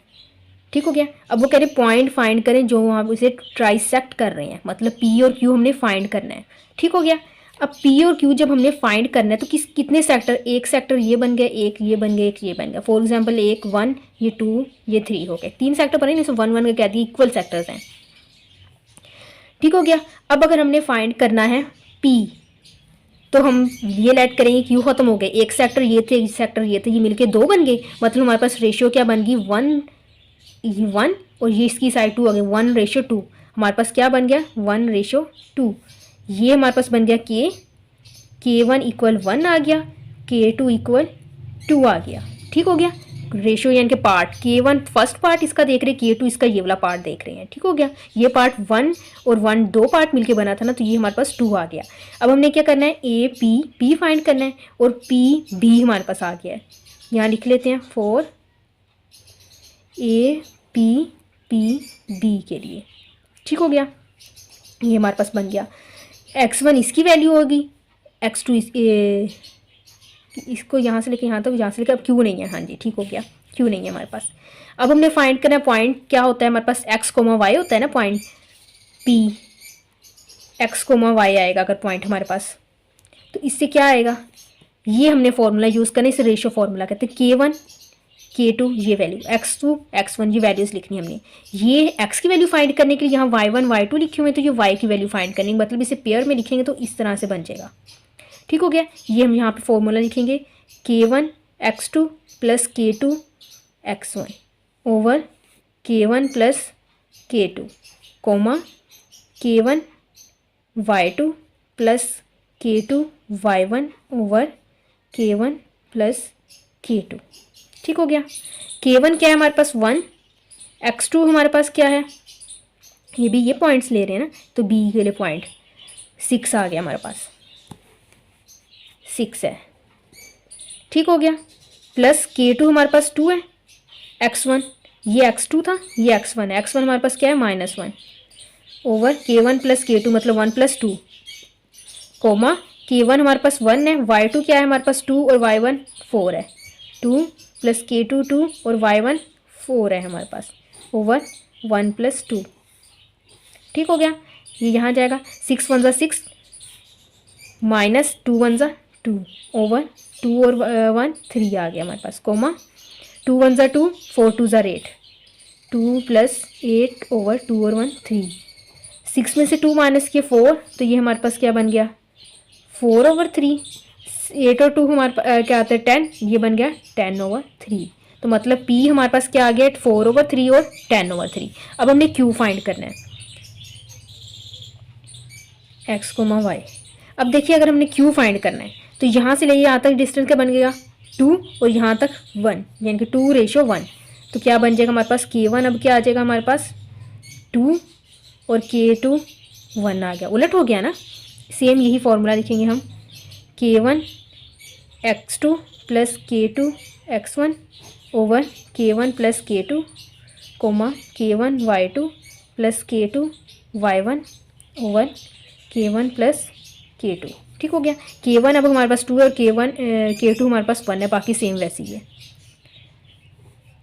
ठीक हो गया, अब वो कह रहे पॉइंट फाइंड करें जो वहाँ उसे ट्राइसेक्ट कर रहे हैं, मतलब पी और क्यू हमने फाइंड करना है। ठीक हो गया, अब पी और क्यू जब हमने फाइंड करना है तो कितने सेक्टर, एक सेक्टर ये बन गया, एक ये बन गया, एक ये बन गया। फॉर एग्जांपल एक 1, ये 2, ये 3 हो गए, 3 सेक्टर बने, इसमें 1 1 का कह दिए इक्वल सेक्टर्स हैं। ठीक हो गया, अब अगर हमने फाइंड करना है पी तो हम ये लेट करेंगे क्यू खत्म हो गए, एक सेक्टर ये थे, एक सेक्टर ये थे, ये मिलके 2 बन गए, मतलब हमारे पास रेशियो क्या बन गई 1 और ये इसकी साइड 2 आ गई 1:2। हमारे पास क्या बन गया 1:2। ये हमारे पास बन गया K1 इक्वल 1 आ गया, K2 इक्वल 2 आ गया। ठीक हो गया, रेशियो यानी कि पार्ट K1 फर्स्ट पार्ट इसका देख रहे हैं, K2 इसका ये वाला पार्ट देख रहे हैं। ठीक हो गया, ये पार्ट 1 और 1 2 पार्ट मिलके बना था ना, तो ये हमारे पास 2 आ गया। अब हमने क्या करना है ए पी फाइंड करना है, और पी बी हमारे पास आ गया है। यहाँ लिख लेते हैं फॉर ए पी बी के लिए। ठीक हो गया, ये हमारे पास बन गया। x1 इसकी वैल्यू होगी, x2 इसको यहाँ से लेके यहाँ तक, यहाँ से लेकर अब क्यू नहीं है, हाँ जी ठीक हो गया, क्यू नहीं है हमारे पास। अब हमने फाइंड करना है पॉइंट क्या होता है हमारे पास, x, y होता है ना पॉइंट, p x, y आएगा अगर पॉइंट हमारे पास, तो इससे क्या आएगा, ये हमने फॉर्मूला यूज़ करना है, इसे रेशियो फॉर्मूला कहते हैं। K1 K2 ये वैल्यू, x2 x1 ये वैल्यूज़ लिखनी है हमने। ये x की वैल्यू फाइंड करने के लिए यहाँ y1 y2 लिखे हुए हैं, तो ये y की वैल्यू फाइंड करनी, मतलब इसे पेयर में लिखेंगे तो इस तरह से बन जाएगा। ठीक हो गया, ये हम यहाँ पे फॉर्मूला लिखेंगे K1 x2 plus K2 x1 over K1 plus K2 comma K1 y2 plus K2 y1 over K1 plus K2। ठीक हो गया, K1 क्या है हमारे पास 1, x2 हमारे पास क्या है, ये भी ये पॉइंट्स ले रहे हैं ना, तो B के लिए पॉइंट 6 आ गया हमारे पास, 6 है। ठीक हो गया, प्लस K2 हमारे पास 2 है, x1 ये x2 था, ये x1 है, x1 हमारे पास क्या है -1 ओवर K1 प्लस K2 मतलब 1 प्लस 2 कोमा K1 हमारे पास 1 है, y2 क्या है हमारे पास 2 और y1 4 है, 2 प्लस K2 2 और y1 4 है हमारे पास ओवर 1 प्लस 2। ठीक हो गया, ये यहाँ जाएगा 6 1 ज़ा 6 माइनस 2 1 ज़ा 2 ओवर 2 और 1 3 आ गया हमारे पास, कोमा 2 1 ज़ा 2 4 2 ज़ा 8 2 प्लस 8 ओवर 2 और 1 3। 6 में से 2 माइनस किए 4, तो ये हमारे पास क्या बन गया 4 ओवर 3। 8 और 2 हमारे पास क्या आता है 10, ये बन गया 10 ओवर 3। तो मतलब P हमारे पास क्या आ गया 4 ओवर 3 और 10 ओवर 3। अब हमने Q फाइंड करना है, x कोमा वाई। अब देखिए अगर हमने Q फाइंड करना है तो यहाँ से ले यहाँ तक डिस्टेंस क्या बन गया 2 और यहाँ तक 1, यानी कि 2:1। तो क्या बन जाएगा हमारे पास K1, अब क्या आ जाएगा हमारे पास 2 और K2 1 आ गया, उलट हो गया ना। सेम यही फॉर्मूला लिखेंगे हम, K1 x2 plus K2 x1 over K1 plus K2 comma K1 y2 plus K2 y1 over K1 plus K2। ठीक हो गया। K1 अब हमारे पास 2 है और K2 हमारे पास 1 है, बाकी सेम वैसी है।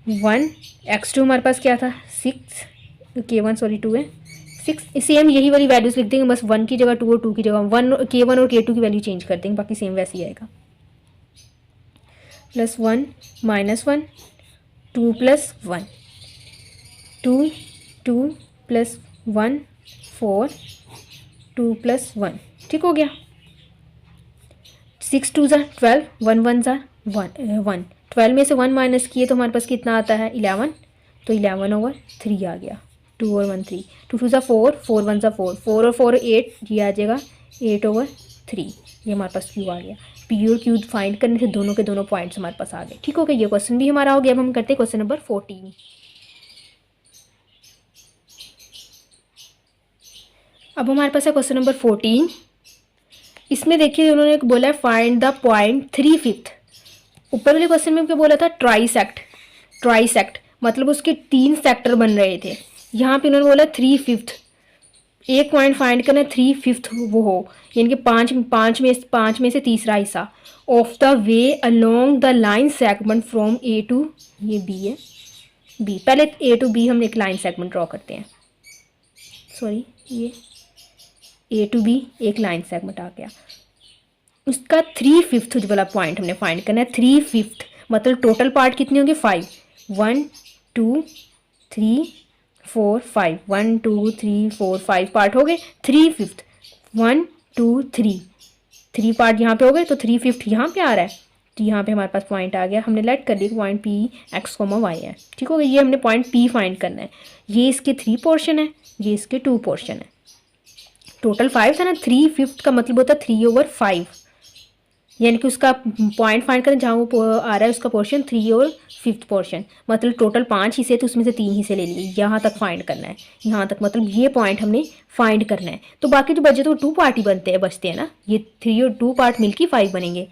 1 x2 हमारे पास क्या था 6, K1 सॉरी 2 है 6। सेम यही वाली वैल्यूज लिख देंगे, बस 1 की जगह 2 और 2 की जगह 1, K1 और K2 की वैल्यू चेंज कर देंगे, बाकी सेम वैसे ही आएगा। Plus 1 minus 1 2 plus 1 2 2 plus 1 4 2 plus 1। ठीक हो गया। 6 2 ज़ा 12 1 1 ज़ा 1 12 में से 1 माइनस किए तो हमारे पास कितना आता है 11, तो 11 ओवर 3 आ गया। 2 और 1 3, 2 2 ज़ा 4 4 1 ज़ा 4 4 और 4 8, ये आ जाएगा 8 ओवर 3। ये हमारे पास Q आ गया। P और Q फाइंड करने से दोनों के दोनों पॉइंट्स हमारे पास आ गए। ठीक हो गया, ये क्वेश्चन भी हमारा हो गया। अब हम करते हैं क्वेश्चन नंबर 14। अब हमारे पास है क्वेश्चन नंबर 14। इसमें देखिए उन्होंने बोला है फाइंड द पॉइंट 3/5। ऊपर वाले क्वेश्चन में क्या बोला था ट्राइसेक्ट, ट्राइसेक्ट मतलब उसके 3 सेक्टर बन रहे थे। यहाँ पे उन्होंने बोला 3/5, एक पॉइंट फाइंड करना 3/5 वो हो, यानी कि पाँच में से तीसरा हिस्सा of the way along the line segment from A to, ये B है B, पहले A टू B हम एक लाइन सेगमेंट ड्रॉ करते हैं, सॉरी ये A टू B एक लाइन सेगमेंट आ गया। उसका 3/5 वाला पॉइंट हमने फाइंड करना है। 3/5 मतलब टोटल पार्ट कितने होंगे 5, 1 2 3 4 5, 1 2 3 4 5 पार्ट हो गए। 3/5 1 2 3 पार्ट यहाँ पे हो गए, तो 3/5 यहाँ पे आ रहा है, तो यहाँ पे हमारे पास पॉइंट आ गया। हमने लेट कर दिया पॉइंट P x, y है। ठीक हो गया, ये हमने पॉइंट P फाइंड करना है। ये इसके 3 पोर्शन है, ये इसके 2 पोर्शन है। टोटल 5 था ना, 3/5 का मतलब होता है 3 ओवर 5, यानी कि उसका पॉइंट फाइंड करें जहाँ वो आ रहा है उसका पोर्शन 3 और 5th पोर्शन, मतलब टोटल 5 हिस्से, तो उसमें से 3 हिस्से ले लिए, यहाँ तक फाइंड करना है। यहाँ तक मतलब ये पॉइंट हमने फाइंड करना है। तो बाकी जो बचे तो 2 पार्ट ही बचते हैं ना, ये 3 और 2 पार्ट मिलकर 5 बनेंगे।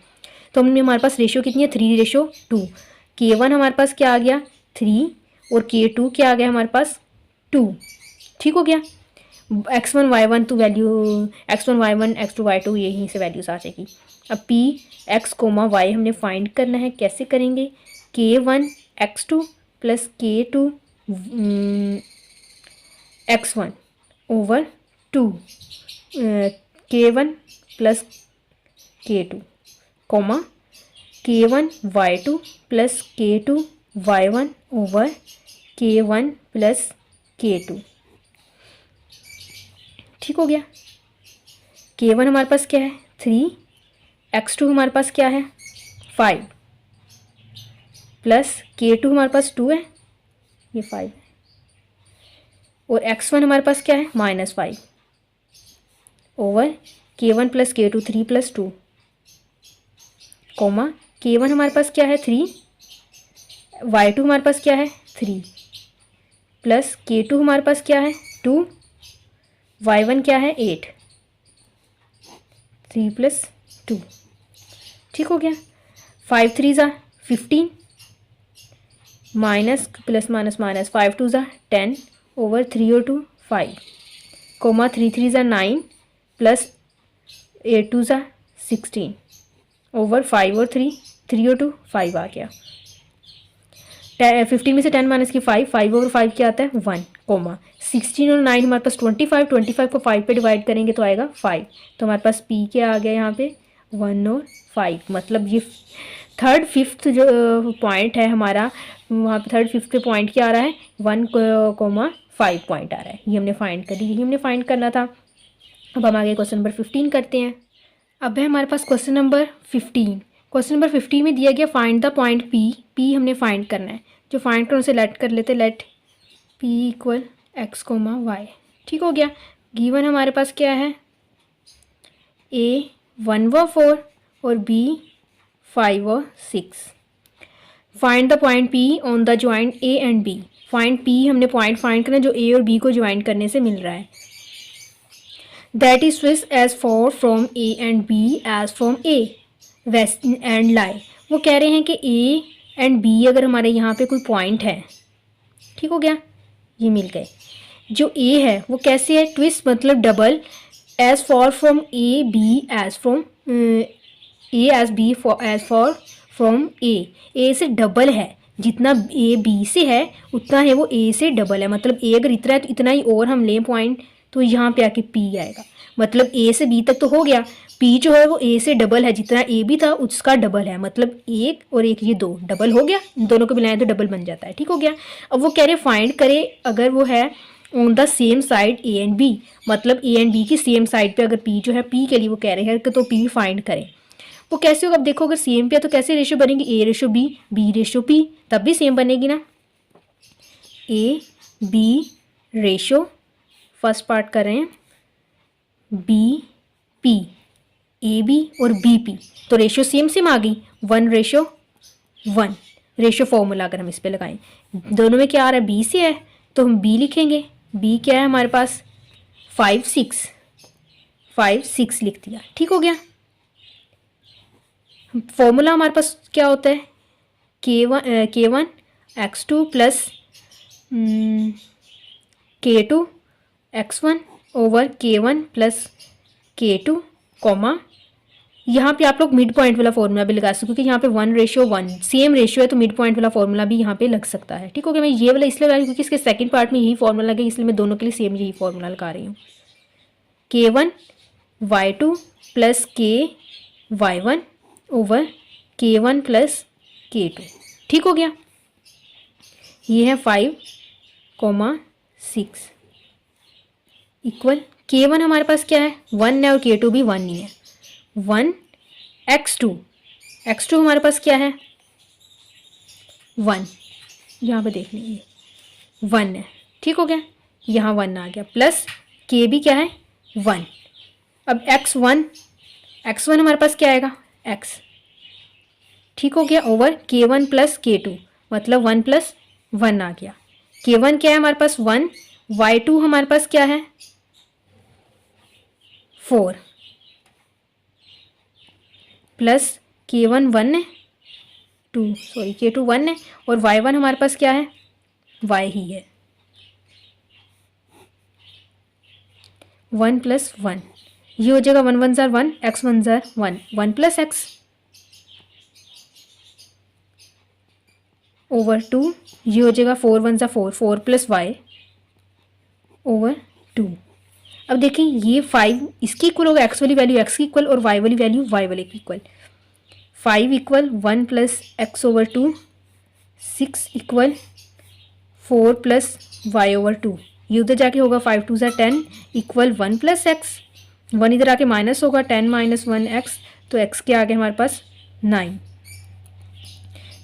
तो हमने हमारे पास रेशो कितनी है 3:2। K1 हमारे पास क्या आ गया 3 और K2 क्या आ गया हमारे पास 2। ठीक हो गया। x1 y1 तो value x1 y1 x2 y2 यहीं से वैल्यूज आ जाएगी। अब P x, y हमने फाइंड करना है। कैसे करेंगे, K1 x2 plus K2 x1 over 2 K1 plus K2 comma K1 y2 plus K2 y1 over K1 plus K2। ठीक हो गया। K1 हमारे पास क्या है 3, x2 हमारे पास क्या है 5, प्लस K2 हमारे पास 2 है, ये 5 है, और x1 हमारे पास क्या है -5 over K1 plus K2 3 plus 2 coma K1 हमारे पास क्या है 3, y2 हमारे पास क्या है 3, प्लस K2 हमारे पास क्या है 2, y1 क्या है 8, 3 प्लस 2। ठीक हो गया। 5 3 ज़ा 15 माइनस प्लस माइनस माइनस 5 2 ज़ा 10 ओवर 3 और 2 5 कोमा 3 3 ज़ा 9 प्लस 8 2 ज़ा 16 ओवर 5 और 3 और 2 5 आ गया। 15 में से 10 माइनस की 5 ओवर 5 क्या आता है 1 कोमा 16 और 9 हमारे पास 25, 25 को 5 पे डिवाइड करेंगे तो आएगा 5। तो हमारे पास P क्या आ गया यहाँ पे 1 और 5। मतलब ये थर्ड फिफ्थ जो पॉइंट है हमारा, वहाँ पे थर्ड फिफ्थ पे पॉइंट क्या आ रहा है 1,5 पॉइंट आ रहा है। ये हमने फाइंड कर ली, यही हमने फाइंड करना था। अब हम आगे क्वेश्चन नंबर 15 करते हैं। अब है हमारे पास क्वेश्चन नंबर 15। क्वेश्चन नंबर 15 में दिया गया फाइंड द पॉइंट P हमने फाइंड करना है। जो फाइंड करना उसे लेट कर लेते, let P equal x, y। ठीक हो गया। गिवन हमारे पास क्या है A 1 व 4 और B 5 व 6। Find the point P on the joint A and B। Find P हमने पॉइंट फाइंड करना है जो A और B को ज्वाइंट करने से मिल रहा है। That is twice as far from A and B as from A west and lie. वो कह रहे हैं कि A एंड B अगर हमारे यहाँ पे कोई पॉइंट है, ठीक हो गया, ये मिल गए। जो A है वो कैसे है, ट्विस्ट मतलब double, as far from A B as from A as B as far from A से डबल है। जितना A B से है उतना है वो A से डबल है। मतलब A अगर इतना है तो इतना ही और हम लें पॉइंट, तो यहाँ पे आके P आएगा। मतलब A से B तक तो हो गया, P जो है वो A से डबल है, जितना A भी था उसका डबल है। मतलब एक और एक ये दो डबल हो गया, दोनों को मिलाएं तो डबल बन जाता है। ठीक हो गया। अब वो कह रहे फाइंड करे अगर वो है on the same side A and B, मतलब A एंड B की सेम साइड पे अगर P जो है, P के लिए वो कह रहे हैं कि तो P फाइंड करें। वो कैसे होगा, अब देखो अगर सेम पे है तो कैसे रेशो बनेगी, A ratio B, B ratio P, तब भी सेम बनेगी ना। A B ratio, first part कर रहे हैं B P, ए बी और बी पी, तो रेशियो सेम सेम आ गई, 1:1। रेशियो फॉर्मूला अगर हम इस पे लगाएं, दोनों में क्या आ रहा है, बी से है तो हम बी लिखेंगे। बी क्या है हमारे पास 5 6 लिख दिया। ठीक हो गया। फॉर्मूला हमारे पास क्या होता है, K1 X2 plus K2 X1 over K1 plus K2 comma, यहाँ पे आप लोग मिड पॉइंट वाला फॉर्मूला भी लगा सकते हो, क्योंकि यहाँ पे 1:1 सेम रेशियो है तो मिड पॉइंट वाला फॉर्मूला भी यहाँ पे लग सकता है। ठीक हो गया। मैं ये वाला इसलिए लगा क्योंकि इसके सेकंड पार्ट में यही फॉर्मूला लगे, इसलिए मैं दोनों के लिए सेम यही फॉर्मूला लगा रही हूँ। K1 Y2 plus KY1 over K1 plus K2। ठीक हो गया। ये है 5,6 इक्वल K1 हमारे पास क्या है 1 है और K2 भी 1 ही है। 1 X2 हमारे पास क्या है 1, यहाँ पे देख लीजिए 1 है। ठीक हो गया, यहाँ 1 आ गया, प्लस K भी क्या है 1। अब X1 हमारे पास क्या आएगा X। ठीक हो गया, ओवर K1 प्लस K2, मतलब 1 प्लस 1 आ गया। K1 क्या है हमारे पास 1, Y2 हमारे पास क्या है 4 प्लस K1 1 है K2 1 है और Y1 हमारे पास क्या है Y ही है, 1 प्लस 1, ये हो जाएगा 1 1 1, x 1 1, 1 प्लस x ओवर 2, ये हो जाएगा 4 1 4, 4 प्लस y ओवर 2। अब देखें ये 5 इसकी इक्वल होगा, x वाली वैल्यू x की इक्वल और y वाली वैल्यू y वाले की equal. 5 equal 1 plus x over 2, 6 equal 4 plus y over 2, ये उधर जाके होगा 5 2 10 इक्वल 1 प्लस x, 1 इधर आके माइनस होगा 10 माइनस 1 x, तो x के आगे हमारे पास 9,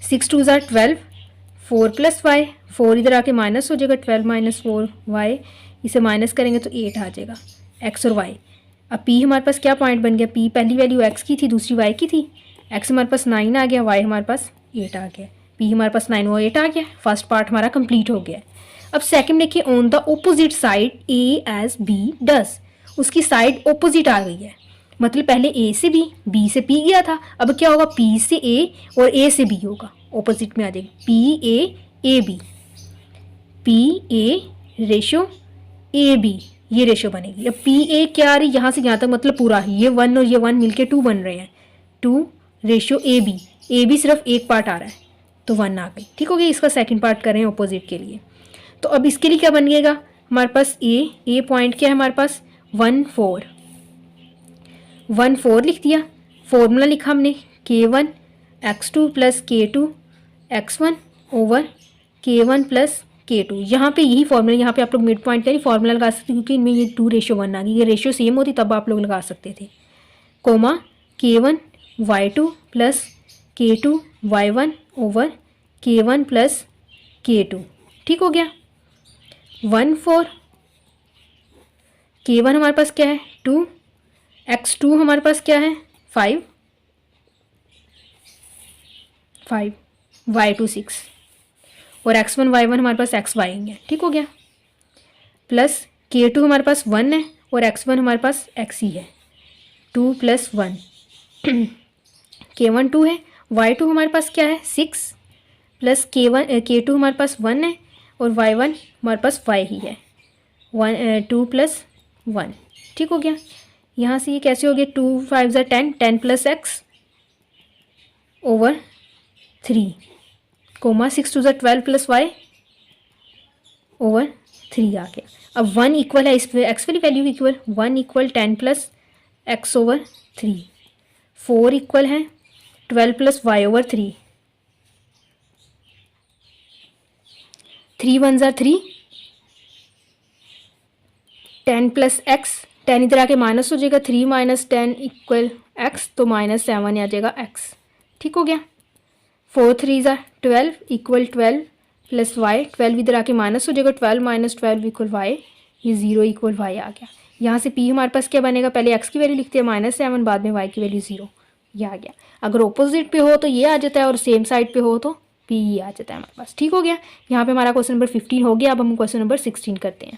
6 2 12, 4 प्लस y, 4 इधर आके माइनस हो जाएगा 12 माइनस 4 y, इसे माइनस करेंगे तो 8 आ जाएगा x और y। अब p हमारे पास क्या पॉइंट बन गया, p पहली वैल्यू x की थी दूसरी y की थी, x हमारे पास 9 आ गया, y हमारे पास 8 आ गया, p हमारे पास 9 और 8 आ गया। फर्स्ट पार्ट हमारा कंप्लीट हो गया। अब सेकंड देखिए, on the opposite side a as b does, उसकी साइड ओपोजिट आ गई है, मतलब पहले a से b से p गया था, अब क्या होगा p से a और a से b होगा, ओपोजिट में आ जाएगी p a ratio A B, ये रेशो बनेगी। अब पी ए क्या आ रही है यहाँ से यहाँ तक, मतलब पूरा ही ये 1 और ये 1 मिलके 2 बन रहे हैं, 2 रेशो ए बी सिर्फ एक पार्ट आ रहा है तो 1 आ गई। ठीक हो गया। इसका सेकंड पार्ट कर रहे हैं ऑपोजिट के लिए, तो अब इसके लिए क्या बनिएगा हमारे पास ए पॉइंट क्या है हमारे पास 1 4 1 4 लिख दिया। फॉर्मूला लिखा हमने K1 x2 plus K2 x1 over K1 plus K2। यहाँ पे यही फॉर्मूला, यहाँ पे आप लोग मिड पॉइंट का ही फॉर्मूला लगा सकते क्योंकि इनमें ये 2:1 आ गई। ये रेशियो सेम होती तब आप लोग लगा सकते थे। Comma K1 y2 plus K2 y1 over K1 plus K2। ठीक हो गया। 1 4 K1 हमारे पास क्या है 2, x2 हमारे पास क्या है 5 y2 6 और x1 y1 हमारे पास x y है। ठीक हो गया। प्लस K2 हमारे पास 1 है और x1 हमारे पास x ही है 2 प्लस 1 K1 2 है, y2 हमारे पास क्या है 6 प्लस K2 हमारे पास 1 है और y1 हमारे पास y ही है 2 प्लस 1। ठीक हो गया। यहाँ से ये कैसे हो गया 2 5 10 10 plus x over 3 comma 6 2 12 plus y over 3 आ गया। अब 1 इक्वल है इस पे x वाली value equal 1 equal 10 plus x over 3, 4 equal है 12 plus y over 3, 3 1 3 10 plus x, 10 इधर आके माइनस हो जाएगा 3 माइनस 10 इक्वल x तो -7 आ जाएगा x। ठीक हो गया। 4 3 12 इक्वल 12 प्लस वाई, 12 इधर आके माइनस हो जाएगा 12 माइनस 12 इक्वल वाई, ये 0 इक्वल वाई आ गया। यहाँ से p हमारे पास क्या बनेगा, पहले x की वैल्यू लिखते हैं -7 बाद में y की वैल्यू 0, ये आ गया। अगर ऑपोजिट पे हो तो ये आ जाता है और सेम साइड पे हो तो p ये आ जाता है हमारे पास। ठीक हो गया। यहाँ पे हमारा क्वेश्चन नंबर 15 हो गया। अब हम क्वेश्चन नंबर 16 करते हैं।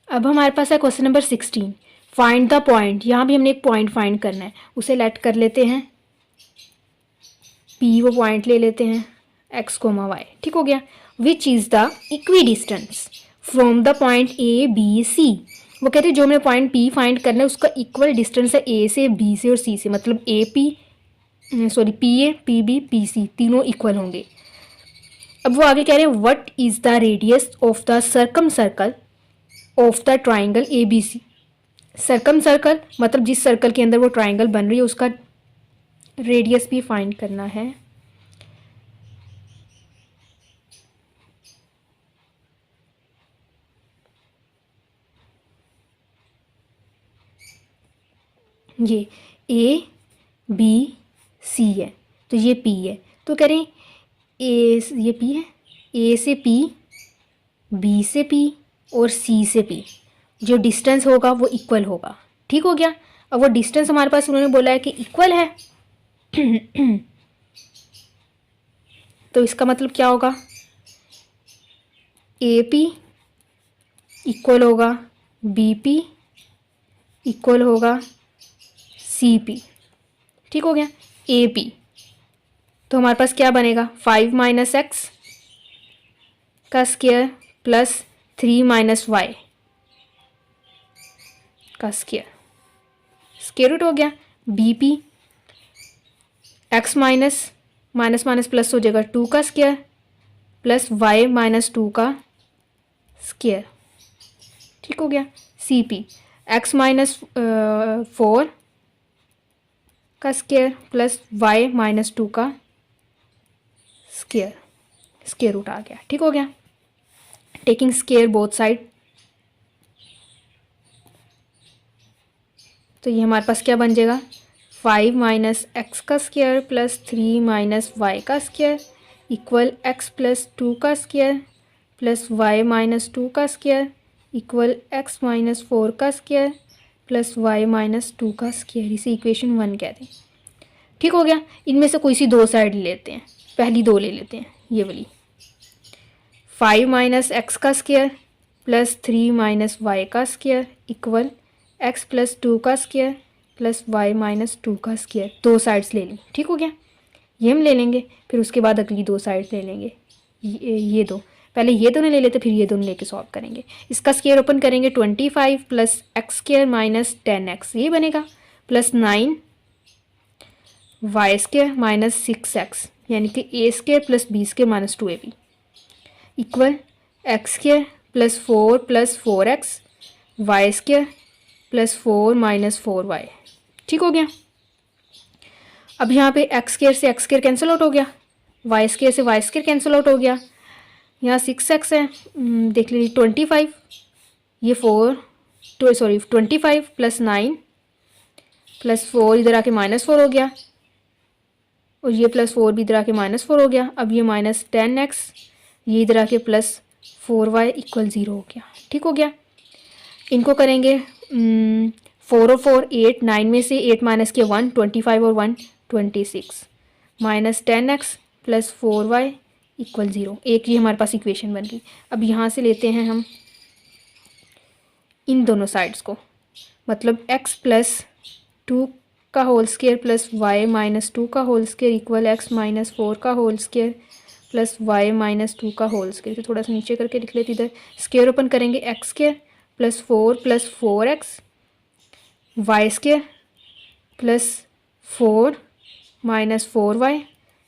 अब हमारे पास है question number 16, find the point. यहाँ भी हमने एक पॉइंट फाइंड करना है, उसे लेट कर लेते हैं p, वो पॉइंट ले लेते हैं x, y। ठीक हो गया। Which is the equidistant from the point A B C. वो कहते हैं जो हमें पॉइंट p फाइंड करना है उसका इक्वल डिस्टेंस है a से b से और c से, मतलब पी बी पी सी तीनों इक्वल होंगे। अब वो आगे कह रहे हैं what is the radius of the circumcircle of the triangle A B C. Circumcircle मतलब जिस सर्कल के अंदर वो ट्राइंगल बन रही है उसका रेडियस भी फाइंड करना है। ये ए बी सी है तो ये पी है, तो कह रहे हैं ये पी है, ए से पी, बी से पी और सी से पी जो डिस्टेंस होगा वो इक्वल होगा। ठीक हो गया। अब वो डिस्टेंस हमारे पास उन्होंने बोला है कि इक्वल है तो इसका मतलब क्या होगा, ए पी इक्वल होगा बी पी इक्वल होगा सी पी। ठीक हो गया। ए पी तो हमारे पास क्या बनेगा 5 माइनस एक्स का स्क्वायर प्लस 3 माइनस वाई का स्क्वायर, स्क्वायर रूट हो गया। B P x minus minus minus plus हो जाएगा 2 का स्क्वायर प्लस वाई माइनस 2 का स्क्वायर। ठीक हो गया। सी पी एक्स माइनस 4 का स्क्वायर प्लस वाई माइनस 2 का स्क्वायर, स्क्वायर रूट आ गया। ठीक हो गया। टेकिंग स्क्वायर बोथ साइड, तो ये हमारे पास क्या बन जाएगा 5 माइनस एक्स का स्क्वायर प्लस 3 माइनस वाई का स्क्वायर इक्वल एक्स प्लस 2 का स्क्वायर प्लस वाई माइनस 2 का स्क्वायर इक्वल एक्स माइनस 4 का स्क्वायर प्लस वाई माइनस 2 का स्क्वायर। इसे इक्वेशन 1 कहते हैं। ठीक हो गया। इनमें से कोई सी दो साइड ले लेते हैं, पहली दो ले लेते हैं, ये वाली 5 माइनस एक्स का स्क्वायर प्लस 3 माइनस वाई का स्क्वायर इक्वल एक्स प्लस 2 का स्क्वायर प्लस वाई माइनस 2 का स्क्वायर। दो साइड्स ले ली। ठीक हो गया। ये हम ले लेंगे, फिर उसके बाद अगली दो साइड्स ले लेंगे, ये दो, पहले ये दोनों ले लेते फिर ये दोनों लेके सॉल्व करेंगे। इसका स्क्वायर ओपन करेंगे 25 plus x square minus 10x ये बनेगा plus 9 Y square minus 6x यानी कि a square plus b square minus 2ab equal x square plus 4 plus 4x y square plus 4 minus 4y। ठीक हो गया। अब यहाँ पे एक्स स्क्र से एक्स स्क्र कैंसिल आउट हो गया, वाई स्क्र से वाई स्क्र कैंसिल आउट हो गया। यहाँ 6x है, देख लीजिए 25, ये 25 प्लस 9 प्लस 4 इधर आके -4 हो गया, और ये प्लस 4 भी इधर आके -4 हो गया। अब ये माइनस 10x, ये इधर आके प्लस 4y इक्वल 0 हो गया। ठीक हो गया। इनको करेंगे 4 और 4 8, 9 में से 8 माइनस के 1, 25 और 1 26 minus 10x plus 4y equal 0। एक ये हमारे पास इक्वेशन बन गई। अब यहाँ से लेते हैं हम इन दोनों साइड्स को, मतलब x प्लस 2 का whole square plus y minus 2 का whole square equal x minus 4 का whole square plus y minus 2 का होल स्क्वायर। तो थोड़ा सा नीचे करके लिख लेते, इधर स्क्वायर ओपन करेंगे, x square plus 4x y square plus 4 minus 4y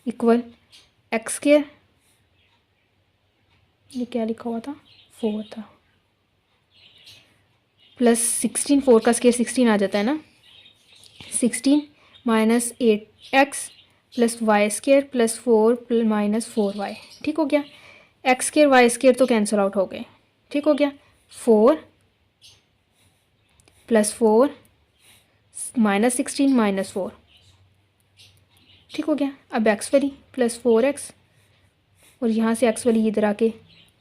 equal x square, ये क्या लिखा हुआ था 4 था, प्लस 16, 4 का स्क्वायर 16 आ जाता है ना, 16 minus 8x plus y square plus 4 minus 4y। ठीक हो गया। एक्स स्क्वायर वाई स्क्वायर तो कैंसिल आउट हो गए। ठीक हो गया। 4 प्लस 4 माइनस 16 माइनस 4। ठीक हो गया। अब एक्स वाली प्लस 4x, और यहाँ से एक्स वाली इधर आके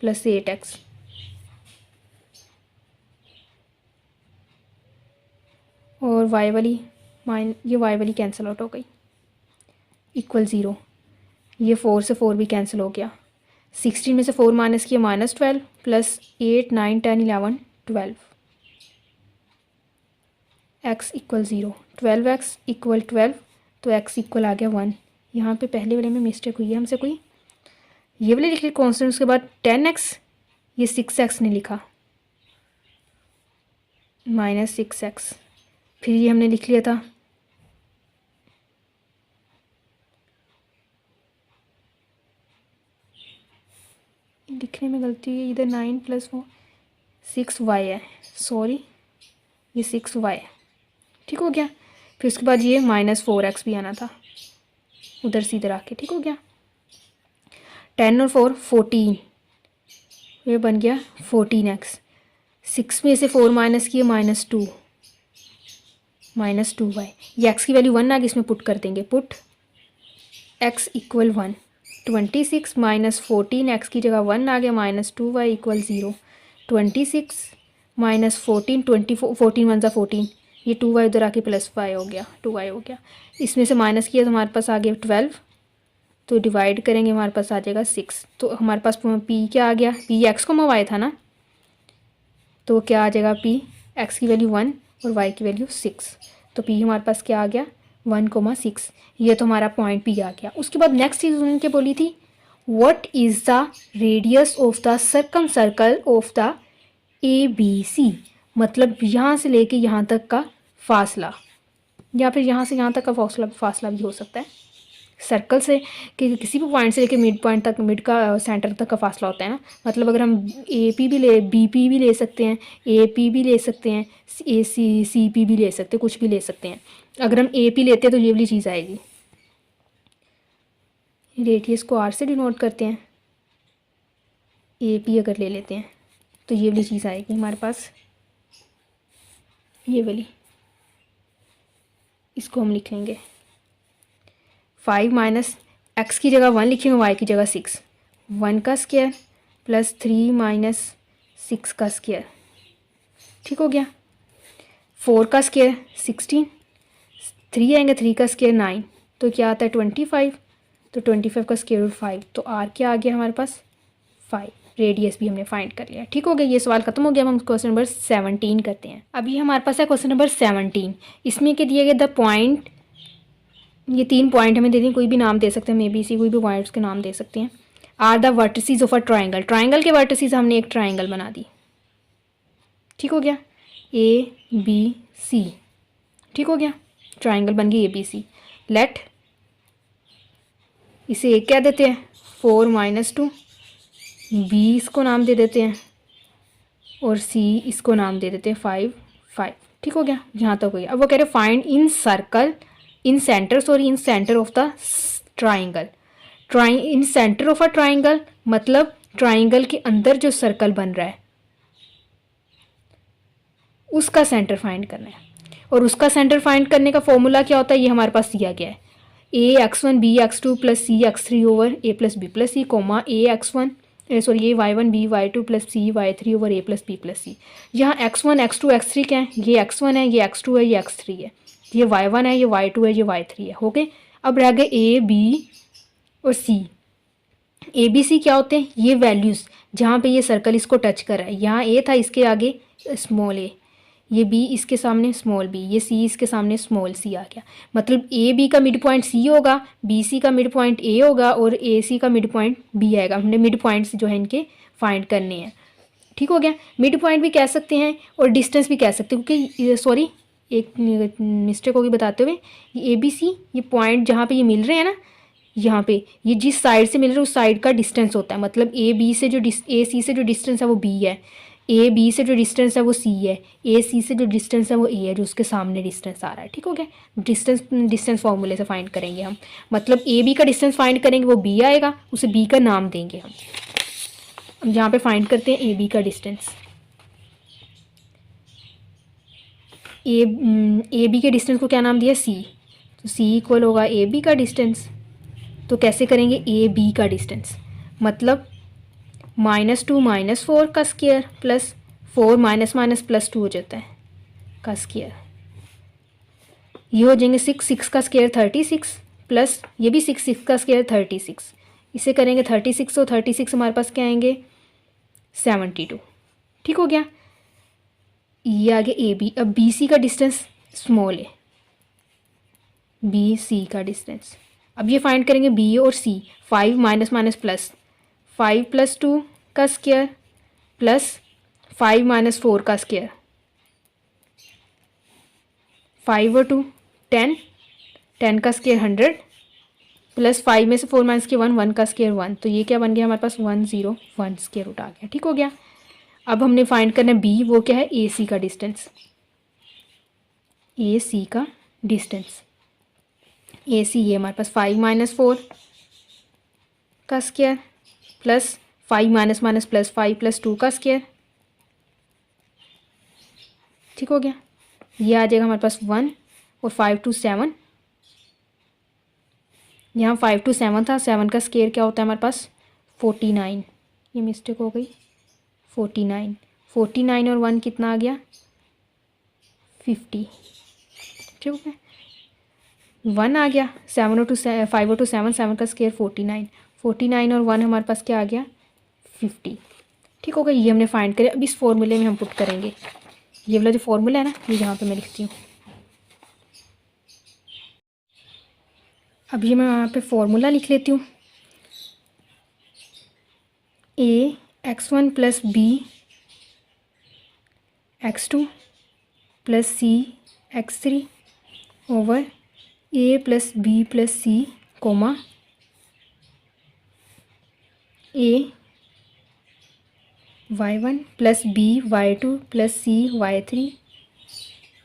प्लस 8x, और y वाली ये y वाली कैंसिल आउट हो गई इक्वल 0। ये 4 से 4 भी कैंसिल हो गया। 16 में से 4 माइनस किया -12 plus 8 9 10 11 12 x equal 0। 12x equal 12, तो x इक्वल आ गया 1। यहाँ पे पहले वाले में मिस्टेक हुई है हमसे कोई, ये वाले लिख लिया कॉन्स्टेंट, उसके बाद 10x, ये 6x ने लिखा माइनस 6x, फिर ये हमने लिख लिया था लिखने में गलती है, इधर 9 प्लस 4 6y है, सॉरी ये 6y है। ठीक हो गया। फिर उसके बाद ये -4x भी आना था उधर से इधर आके। ठीक हो गया। 10 और 4 14, ये बन गया 14x। 6 में से 4 माइनस किए -2 -2y, ये x की वैल्यू 1 आ गई, इसमें पुट कर देंगे, put x equal 1। 26 minus 14, x की जगह 1 आ गया, -2y इक्वल 0। 26 माइनस 14, 14 1 ज़ा 14, ये 2y उधर आके प्लस y हो गया, 2y हो गया। इसमें से माइनस किया तो हमारे पास आ गया 12, तो डिवाइड करेंगे हमारे पास आ जाएगा 6। तो हमारे पास p क्या आ गया, p x को y था ना, तो क्या आ जाएगा, p x की वैल्यू 1 और y की वैल्यू 6, तो p हमारे पास क्या आ गया 1,6। ये तो हमारा पॉइंट P आ गया। उसके बाद नेक्स्ट चीज़ उन्होंने क्या बोली थी, what is the radius of the circumcircle of the ABC, मतलब यहाँ से लेके यहाँ तक का फासला, या फिर यहाँ से यहाँ तक का फासला भी हो सकता है। सर्कल से कि किसी भी पॉइंट से लेके मिड पॉइंट तक, मिड का सेंटर तक का फासला होता है ना, मतलब अगर हम AP भी ले, BP भी ले सकते हैं, AP भी ले सकते हैं, AC CP भी ले सकते हैं, कुछ भी ले सकते हैं। अगर हम AP लेते हैं तो ये वाली चीज़ आएगी, रेडियस को R से डिनोट करते हैं, AP अगर ले लेते हैं तो ये वाली चीज़ आएगी हमारे पास, ये वाली, इसको हम लिख लेंगे 5 माइनस x की जगह 1 लिखेंगे, y की जगह 6, 1 का स्क्वायर प्लस 3 माइनस 6 का स्क्वायर। ठीक हो गया। 4 का स्क्वायर 16, 3 आएंगे, 3 का स्क्वायर 9, तो क्या आता है 25, तो 25 का स्क्वायर रूट 5, तो r क्या आ गया हमारे पास 5। रेडियस भी हमने फाइंड कर लिया। ठीक हो गया, ये सवाल खत्म हो गया। अब हम क्वेश्चन नंबर 17 करते हैं। अभी हमारे पास है क्वेश्चन नंबर 17। इसमें क्या दिया गया, द पॉइंट, ये 3 पॉइंट हमें दे दें, कोई भी नाम दे सकते हैं, मे बी इसी कोई भी पॉइंट्स के नाम दे सकते हैं। Are the vertices of a triangle, triangle के वर्टिसेस हमने एक ट्राइंगल बना दी। ठीक हो गया, ABC। ठीक हो गया, ट्राइंगल बन गई ABC। लेट, इसे एक क्या देते हैं 4 - 2, B इसको नाम दे देते हैं और सी इसको नाम दे देते हैं 5 5। ठीक हो गया, यहाँ तक हो गया। अब वो कह रहे find in circle in centre, sorry in centre of the triangle. In centre of a triangle मतलब ट्राइंगल के अंदर जो सर्कल बन रहा है उसका सेंटर फाइंड करना है। और उसका सेंटर फाइंड करने का फॉर्मूला क्या होता है, ये हमारे पास दिया गया है। a(x1) b(x2) plus c(x3) over a plus b plus c, comma a(x1) sorry a(y1) b(y2) plus c(y3) over a plus b plus c. यहाँ x1 x2 x3 क्या है, ये x1 है, ये x2 है, ये x3 है, ये y1 है, ये y2 है, ये y3 है। हो गए। अब रह गए a b और c। ए बी सी क्या होते हैं, ये वैल्यूज़ जहाँ पे ये सर्कल इसको टच कर रहा है। यहाँ ए था, इसके आगे स्मॉल ए, ये बी इसके सामने स्मॉल बी, ये सी इसके सामने स्मॉल सी आ गया। मतलब ए बी का मिड पॉइंट सी होगा, बी सी का मिड पॉइंट ए होगा और ए सी का मिड पॉइंट बी आएगा। हमने मिड पॉइंट्स जो है इनके फाइंड करने हैं। ठीक हो गया। मिड पॉइंट भी कह सकते हैं और डिस्टेंस भी कह सकते हैं, क्योंकि सॉरी एक मिस्टेक होगी बताते हुए, ये ए बी सी ये पॉइंट जहाँ पे ये मिल रहे हैं ना, यहाँ पे ये जिस साइड से मिल रहा है उस साइड का डिस्टेंस होता है। मतलब ए बी से जो ए सी से जो डिस्टेंस है वो बी है, ए बी से जो डिस्टेंस है वो सी है, ए सी से जो डिस्टेंस है वो ए है, जो उसके सामने डिस्टेंस आ रहा है। ठीक हो गया। डिस्टेंस फॉर्मूले से फाइंड करेंगे हम। मतलब ए बी का डिस्टेंस फाइंड करेंगे, वो बी आएगा, उसे बी का नाम देंगे हम। अब यहाँ पे फाइंड करते हैं ए बी का डिस्टेंस। ए बी के डिस्टेंस को क्या नाम दिया, सी। तो सी इक्वल होगा ए बी का डिस्टेंस। तो कैसे करेंगे, ए बी का डिस्टेंस मतलब -2 -4 का square plus 4 minus minus plus 2 हो जाता है का स्क्वायर। ये हो जाएंगे 6 6 का स्क्वायर 36 प्लस ये भी 6 6 का स्क्वायर 36। इसे करेंगे 36 और 36 हमारे पास क्या आएंगे 72। ठीक हो गया। ये आगे ए बी। अब बी सी का डिस्टेंस स्मॉल है, बी सी का डिस्टेंस। अब ये फाइंड करेंगे बी और सी। 5 माइनस माइनस प्लस 5 प्लस 2 का स्क्वायर प्लस 5 माइनस 4 का स्क्वायर। 5 और 2 10, 10 का स्क्वायर 100 प्लस 5 में से 4 माइनस के 1 1 का स्क्वायर 1। तो ये क्या बन गया हमारे पास 101 स्क्वायर रूट आ गया। ठीक हो गया। अब हमने फाइंड करना है बी, वो क्या है ए सी का डिस्टेंस। ए सी का डिस्टेंस ए सी ये हमारे पास 5 माइनस 4 का square plus 5 minus minus plus 5 plus 2 का स्क्वायर। ठीक हो गया। ये आ जाएगा हमारे पास 1 और 5 to 7। यहाँ 5 to 7 था, 7 का स्क्वायर क्या होता है हमारे पास 49। ये मिस्टेक हो गई 49। 49 और 1 कितना आ गया 50। ठीक हो गया। 1 आ गया, 7 और 2 5 और 2 7, 7 का स्क्वायर 49। 49 और 1 हमारे पास क्या आ गया 50। ठीक हो गया। ये हमने फाइंड करें। अब इस फॉर्मूले में हम पुट करेंगे ये वाला जो फॉर्मूला है ना, ये यहाँ पे मैं लिखती हूँ। अब ये मैं यहाँ पे फॉर्मूला लिख लेती हूँ। A x1 plus b x2 plus c x3 over a plus b plus c comma a y1 plus b y2 plus c y3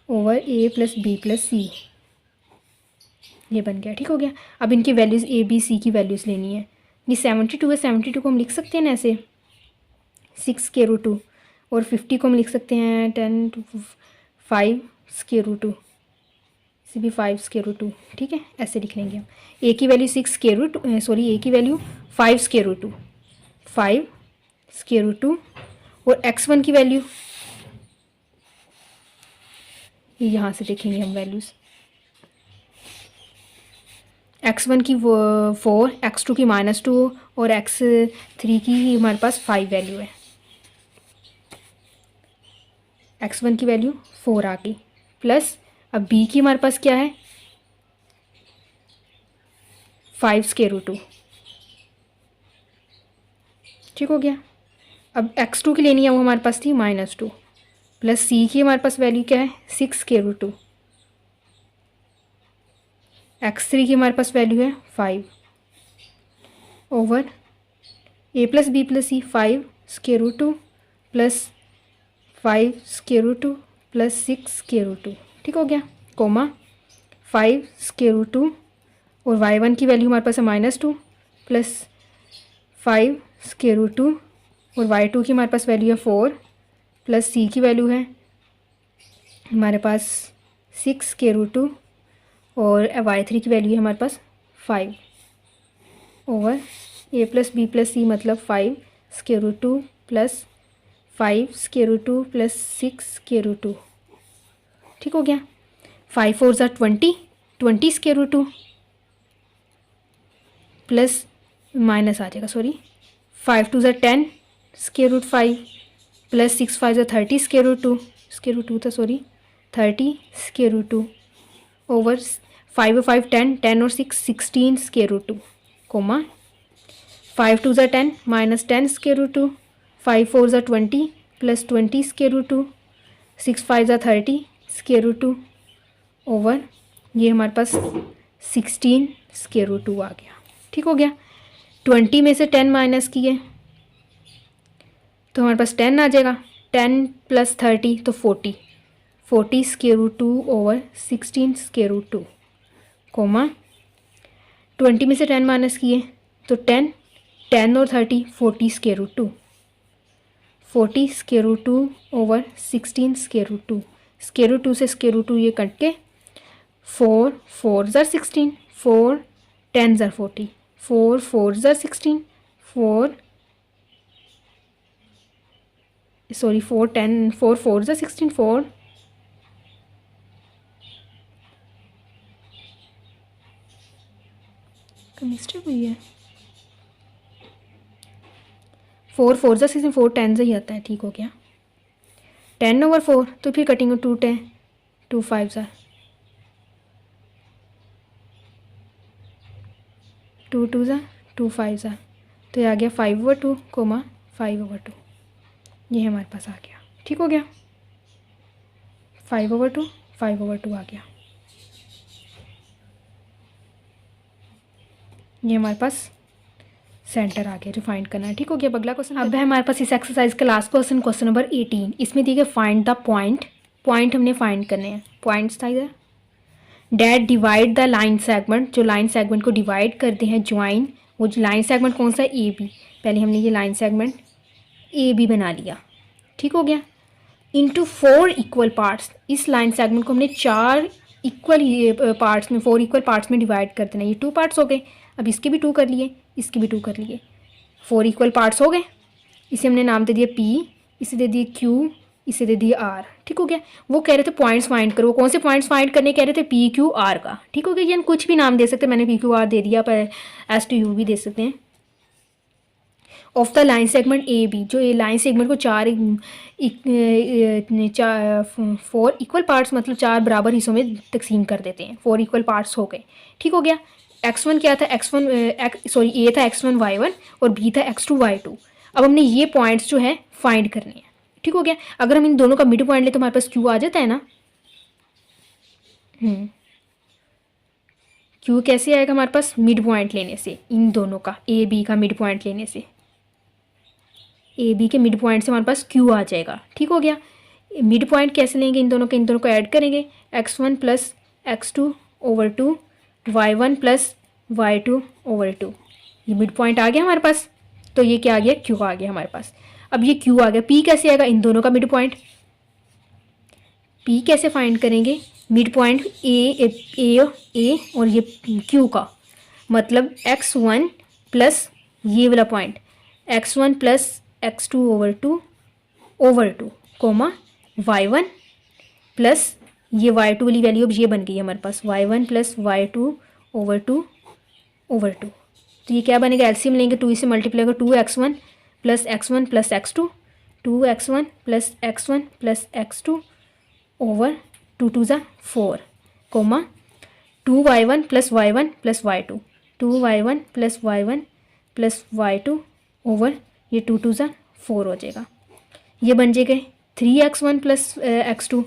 over a plus b plus c. ये बन गया। ठीक हो गया। अब इनकी वैल्यूज़ ए बी सी की values लेनी है। ये 72 है, 72 को हम लिख सकते हैं ना ऐसे 6 के रूट 2, और 50 को हम लिख सकते हैं 10 to 5 के रूट 2, इसे भी 5 के रूट 2। ठीक है, ऐसे लिख लेंगे हम। ए की वैल्यू 6 के रूट सॉरी ए की वैल्यू 5 के रूट 2, 5 के रूट 2, और x1 की वैल्यू यहाँ से लिखेंगे हम वैल्यूज़। x1 की 4, x2 की -2 और x3 की हमारे पास 5 वैल्यू है। x1 की वैल्यू 4 आ गई प्लस अब b की हमारे पास क्या है 5 के रूट 2। ठीक हो गया। अब x2 की लेनी है, वो हमारे पास थी -2 प्लस c की हमारे पास वैल्यू क्या है 6 के रूट 2। x3 की हमारे पास वैल्यू है 5 over a plus b plus c 5 के root 2 plus 5 square root 2 plus 6 square root 2, ठीक हो गया, कोमा 5 स्क्वायर रूट 2 और y1 की वैल्यू हमारे पास है -2 प्लस 5 स्क्वायर रूट 2 और y2 की हमारे पास वैल्यू है 4 प्लस c की वैल्यू है हमारे पास 6 स्क्वायर रूट 2 और y3 की वैल्यू है हमारे पास 5 over a plus b plus c मतलब 5 square root 2 plus 5 square root 2 plus 6 square root 2, ठीक हो गया। 5 4 ज़ा 20 स्क्वायर रूट 2 प्लस माइनस आ जाएगा, सॉरी 5 2 ज़ा 10 स्क्वायर रूट 5 प्लस 6 5 ज़ा 30 स्क्वायर रूट 2 था, सॉरी 30 स्क्वायर रूट 2 ओवर 5 और 5 10 और 6 16 स्क्वायर रूट 2, कोमा 5 2 ज़ा 10 माइनस 10 स्क्वायर रूट 2, 5 4 ज़ा 20 प्लस 20 स्क्वायर रूट 2, 6 5 ज़ा 30 स्क्वायर रूट 2 ओवर ये हमारे पास 16 स्क्वायर रूट 2 आ गया, ठीक हो गया। 20 में से 10 माइनस किए तो हमारे पास 10 आ जाएगा, 10 प्लस 30 तो 40 square root 2 over 16 square root 2, comma 20 में से 10 माइनस किए तो 10 और 30 40 square root 2, 40 square root 2 over 16 square root 2, square root 2 से स्क्वायर रूट 2 ये कट के 4 4 ज़ा 16, 4 10 ज़ा 40, 4 4 ज़ा 16, 4 सॉरी 4 10 4 4 ज़ा 16, 4 मिस्टेक हुई है, 4 4 ज़ा 16, 4 10 ज़ा ही आता है, ठीक हो गया। 10 ओवर 4 तो फिर कटिंग 2 10 2 5 ज़ा 2 2 ज़ा 2 5 ज़ा तो ये आ गया 5 ओवर 2 कोमा 5 ओवर 2, ये हमारे पास आ गया, ठीक हो गया। 5 ओवर 2 5 ओवर 2 आ गया, ये हमारे पास सेंटर आ गया जो फाइंड करना है, ठीक हो गया। अगला क्वेश्चन अब है हमारे पास इस एक्सरसाइज का लास्ट क्वेश्चन, क्वेश्चन नंबर 18। इसमें दिए गए फाइंड द पॉइंट हमने फाइंड करने हैं, पॉइंट्स था इधर। That divide the line segment, जो लाइन सेगमेंट को डिवाइड करते हैं, ज्वाइन, वो जो लाइन सेगमेंट कौन सा है, ए बी। पहले हमने ये लाइन सेगमेंट ए बी बना लिया, ठीक हो गया। इंटू 4 इक्वल पार्ट्स, इस लाइन सेगमेंट को हमने 4 इक्वल पार्ट्स में 4 इक्वल पार्ट्स में डिवाइड कर देना। ये 2 पार्ट्स हो गए, अब इसके भी 2 कर लिए, इसके भी 2 कर लिए, 4 इक्वल पार्ट्स हो गए। इसे हमने नाम दे दिया P, इसे दे दिए Q, इसे दे दिए R, ठीक हो गया। वो कह रहे थे पॉइंट्स फाइंड करो, कौन से पॉइंट्स फाइंड करने कह रहे थे, P Q R का, ठीक हो गया। यानी कुछ भी नाम दे सकते हैं, मैंने P Q R दे दिया, पर S to U भी दे सकते हैं। Of the line segment A B, जो ये लाइन सेगमेंट को 4 इक्वल पार्ट्स मतलब 4 बराबर हिस्सों में तकसीम कर देते हैं। 4 इक्वल पार्ट्स हो गए, ठीक हो गया। x1 क्या था, ए था x1 y1 और b था x2 y2। अब हमने ये पॉइंट्स जो है फाइंड करने हैं, ठीक हो गया। अगर हम इन दोनों का मिड पॉइंट ले तो हमारे पास q आ जाता है ना। q कैसे आएगा हमारे पास, मिड पॉइंट लेने से, इन दोनों का ए बी का मिड पॉइंट लेने से, ए बी के मिड पॉइंट से हमारे पास q आ जाएगा, ठीक हो गया। मिड पॉइंट कैसे लेंगे, इन दोनों को ऐड करेंगे, x1 plus x2 over 2 y1 plus y2 over 2, ये मिड पॉइंट आ गया हमारे पास। तो ये क्या आ गया, q आ गया हमारे पास। अब ये q आ गया, p कैसे आएगा, इन दोनों का मिड पॉइंट। p कैसे फाइंड करेंगे, मिड पॉइंट ए और ये q का, मतलब x1 प्लस ये वाला point x1 plus x2 over 2 comma y1 plus ये y2 वाली वैल्यू अब ये बन गई है हमारे पास, y1 प्लस y2 ओवर 2। तो ये क्या बनेगा, एलसीएम लेंगे, 2 से मल्टीप्लाई होगा, 2x1 plus x1 plus x2, 2x1 plus x1 plus x2 over 2 2 ज़ा 4 comma 2y1 plus y1 plus y2, 2y1 plus y1 plus y2 over ये 2 2 ज़ा 4 हो जाएगा। ये बन जाएगा 3x1 प्लस x2,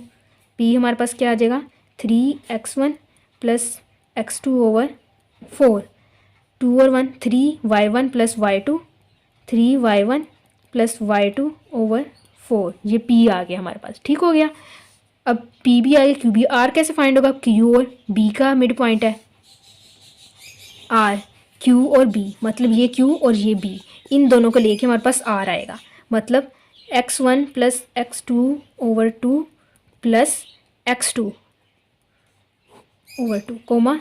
p हमारे पास क्या आ जाएगा, 3x1 प्लस x2 ओवर 4, 2 और 1 3y1 plus y2, 3y1 plus y2 over 4, ये P आ गया हमारे पास, ठीक हो गया। अब P भी आ गया, Q भी। R कैसे फाइंड होगा? Q और B का मिड पॉइंट है R, Q और B, मतलब ये Q और ये B, इन दोनों को लेके हमारे पास R आएगा। मतलब x1 plus x2/2 plus x2/2 coma,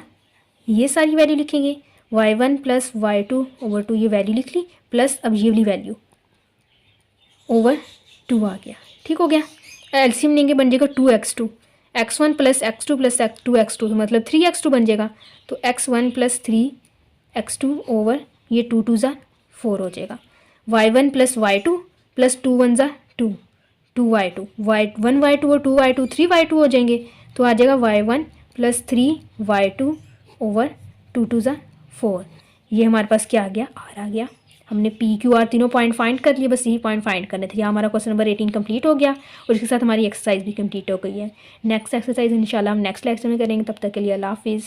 ये सारी वैल्यू लिखेंगे। y1 प्लस y2/2, ये वैल्यू लिख ली, प्लस अब ये वाली वैल्यू ओवर 2 आ गया, ठीक हो गया। एलसीएम लेंगे, बन जाएगा 2x2, x1 plus x2 plus 2x2, मतलब 3x2 बन जाएगा। तो x1 प्लस 3x2 ओवर ये 2 2 ज़ा 4 हो जाएगा। y1 प्लस y2 प्लस 2 1 ज़ा 2, 2y2, y1 y2 और 2y2 3y2 हो जाएंगे। तो आ जाएगा y1 प्लस 3y2 ओवर 2 2 ज़ा 4। ये हमारे पास क्या आ गया? R आ गया। हमने P Q R तीनों पॉइंट फाइंड कर लिए, बस यही पॉइंट फाइंड करने थे। यहाँ हमारा क्वेश्चन नंबर 18 कंप्लीट हो गया और इसके साथ हमारी एक्सरसाइज भी कंप्लीट हो गई है। नेक्स्ट एक्सरसाइज इंशाल्लाह हम नेक्स्ट लेक्चर में करेंगे। तब तक के लिए अल्लाह हाफिज़।